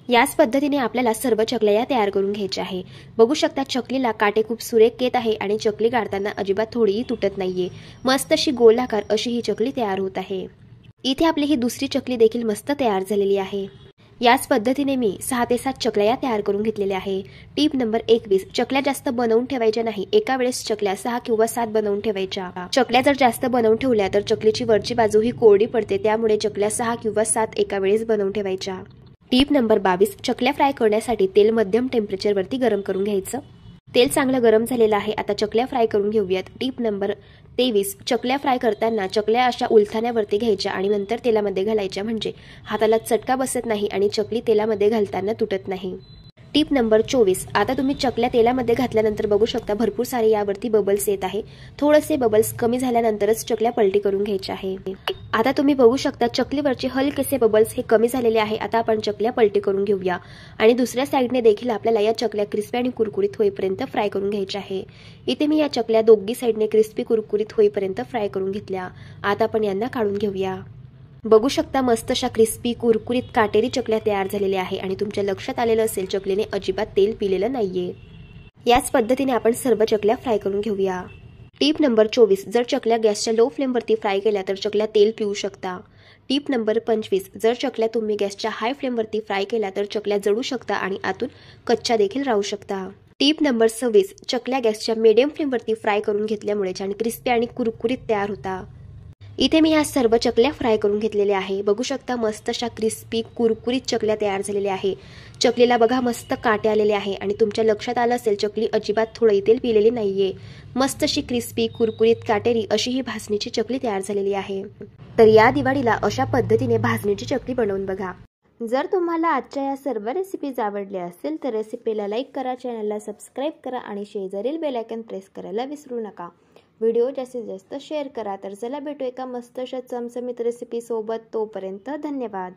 याच पद्धतीने आपल्याला सर्व चकल्या या तयार करून घ्यायच्या आहे। बघू शकता चकलीला काटे खूप सुरेख येत आहे आणि चकली गाळताना अजिबात थोडीही तुटत नाहीये। मस्त अशी गोलाकार अशी ही चकली तयार होत आहे। इथे आपली ही दुसरी चकली देखील मस्त तयार झालेली आहे। याच पद्धतीने मी 6 ते 7 चकल्या या तयार करून घेतलेल्या आहे। टिप नंबर 21, चकल्या जास्त बनवून ठेवायच्या नाही, एका वेळेस चकल्या 6 किंवा 7 बनवून ठेवायच्या। चकल्या जर जास्त बनवून ठेवल्या तर चकलीची वरची बाजू ही कोरडी पडते, त्यामुळे चकल्या 6 किंवा 7 एका वेळेस बनवून ठेवायच्या। टिप नंबर 22, चकल्या फ्राय करण्यासाठी तेल मध्यम टेम्परेचरवरती गरम करून घ्यायचं। तेल चांगलं गरम झालेलं आहे, आता चकल्या फ्राय करून घेऊयात। टिप नंबर 23, चकल्या फ्राय करताना चकल्या अशा उलथाण्यावरती घ्यायच्या आणि नंतर तेलामध्ये घालायच्या, म्हणजे हाताला चटका बसत नाही आणि चकली तेलामध्ये घालताना तुटत नाही। टिप नंबर 24, आता तुम्ही चकल्या तेलामध्ये घातल्यानंतर बघू शकता भरपूर सारे यावरती बबल्स येत आहे। थोडेसे बबल्स कमी झाल्यानंतरच चकल्या पलटी करून घ्यायच्या आहे। आता तुम्ही बघू शकता चकलीवरचे हलकेसे बबल्स हे कमी झालेले आहे। आता आपण चकल्या पलटी करून घेऊया आणि दुसऱ्या साईडने देखील आपल्याला या चकल्या क्रिस्पी आणि कुरकुरीत होईपर्यंत फ्राय करून घ्यायच्या आहे। इथे मी या चकल्या दोघी साईडने क्रिस्पी कुरकुरीत होईपर्यंत फ्राय करून घेतल्या। आता आपण यांना काढून घेऊया। बघू शकता मस्त अशा क्रिस्पी कुरकुरीत काटेरी चकल्या तयार झालेल्या आहे आणि तुमच्या लक्षात आलेलं असेल चकलीने अजिबात तेल पिलेलं नाहीये। याच पद्धतीने आपण सर्व चकल्या फ्राय करून घेऊया। टिप नंबर 24, जर चकल्या गॅसच्या लो फ्लेमवरती फ्राय केल्या तर चकल्या तेल पिऊ शकता। टिप नंबर 25, जर चकल्या तुम्ही गॅसच्या हाय फ्लेमवरती फ्राय केल्या तर चकल्या जळू शकता आणि आतून कच्च्या देखील राहू शकता। टिप नंबर 26, चकल्या गॅसच्या मीडियम फ्लेमवरती फ्राय करून घेतल्यामुळे छान क्रिस्पी आणि कुरकुरीत तयार होता। इथे मी या सर्व चकल्या फ्राय करून घेतलेल्या आहे। बघू शकता मस्त अशा क्रिस्पी कुरकुरीत चकल्या तयार झालेल्या आहे। चकलीला बघा मस्त काटे आलेले आहे आणि तुमच्या लक्षात आलं असेल चकली अजिबात थोडंही तेल पिलेली नाहीये। मस्त अशी क्रिस्पी कुरकुरीत काटेरी अशी ही भाजणीची चकली तयार झालेली आहे। तर या दिवाळीला अशा पद्धतीने भाजणीची चकली बनवून बघा। जर तुम्हाला आजच्या या सर्व रेसिपीज आवडल्या असेल तर रेसिपीला लाईक करा, चॅनलला सबस्क्राईब करा आणि शेजारील बेल आयकॉन प्रेस करायला विसरू नका। व्हिडिओ जास्तीत जास्त शेअर करा। तर चला भेटू एका मस्त अशा चमचमीत रेसिपी सोबत, तोपर्यंत धन्यवाद।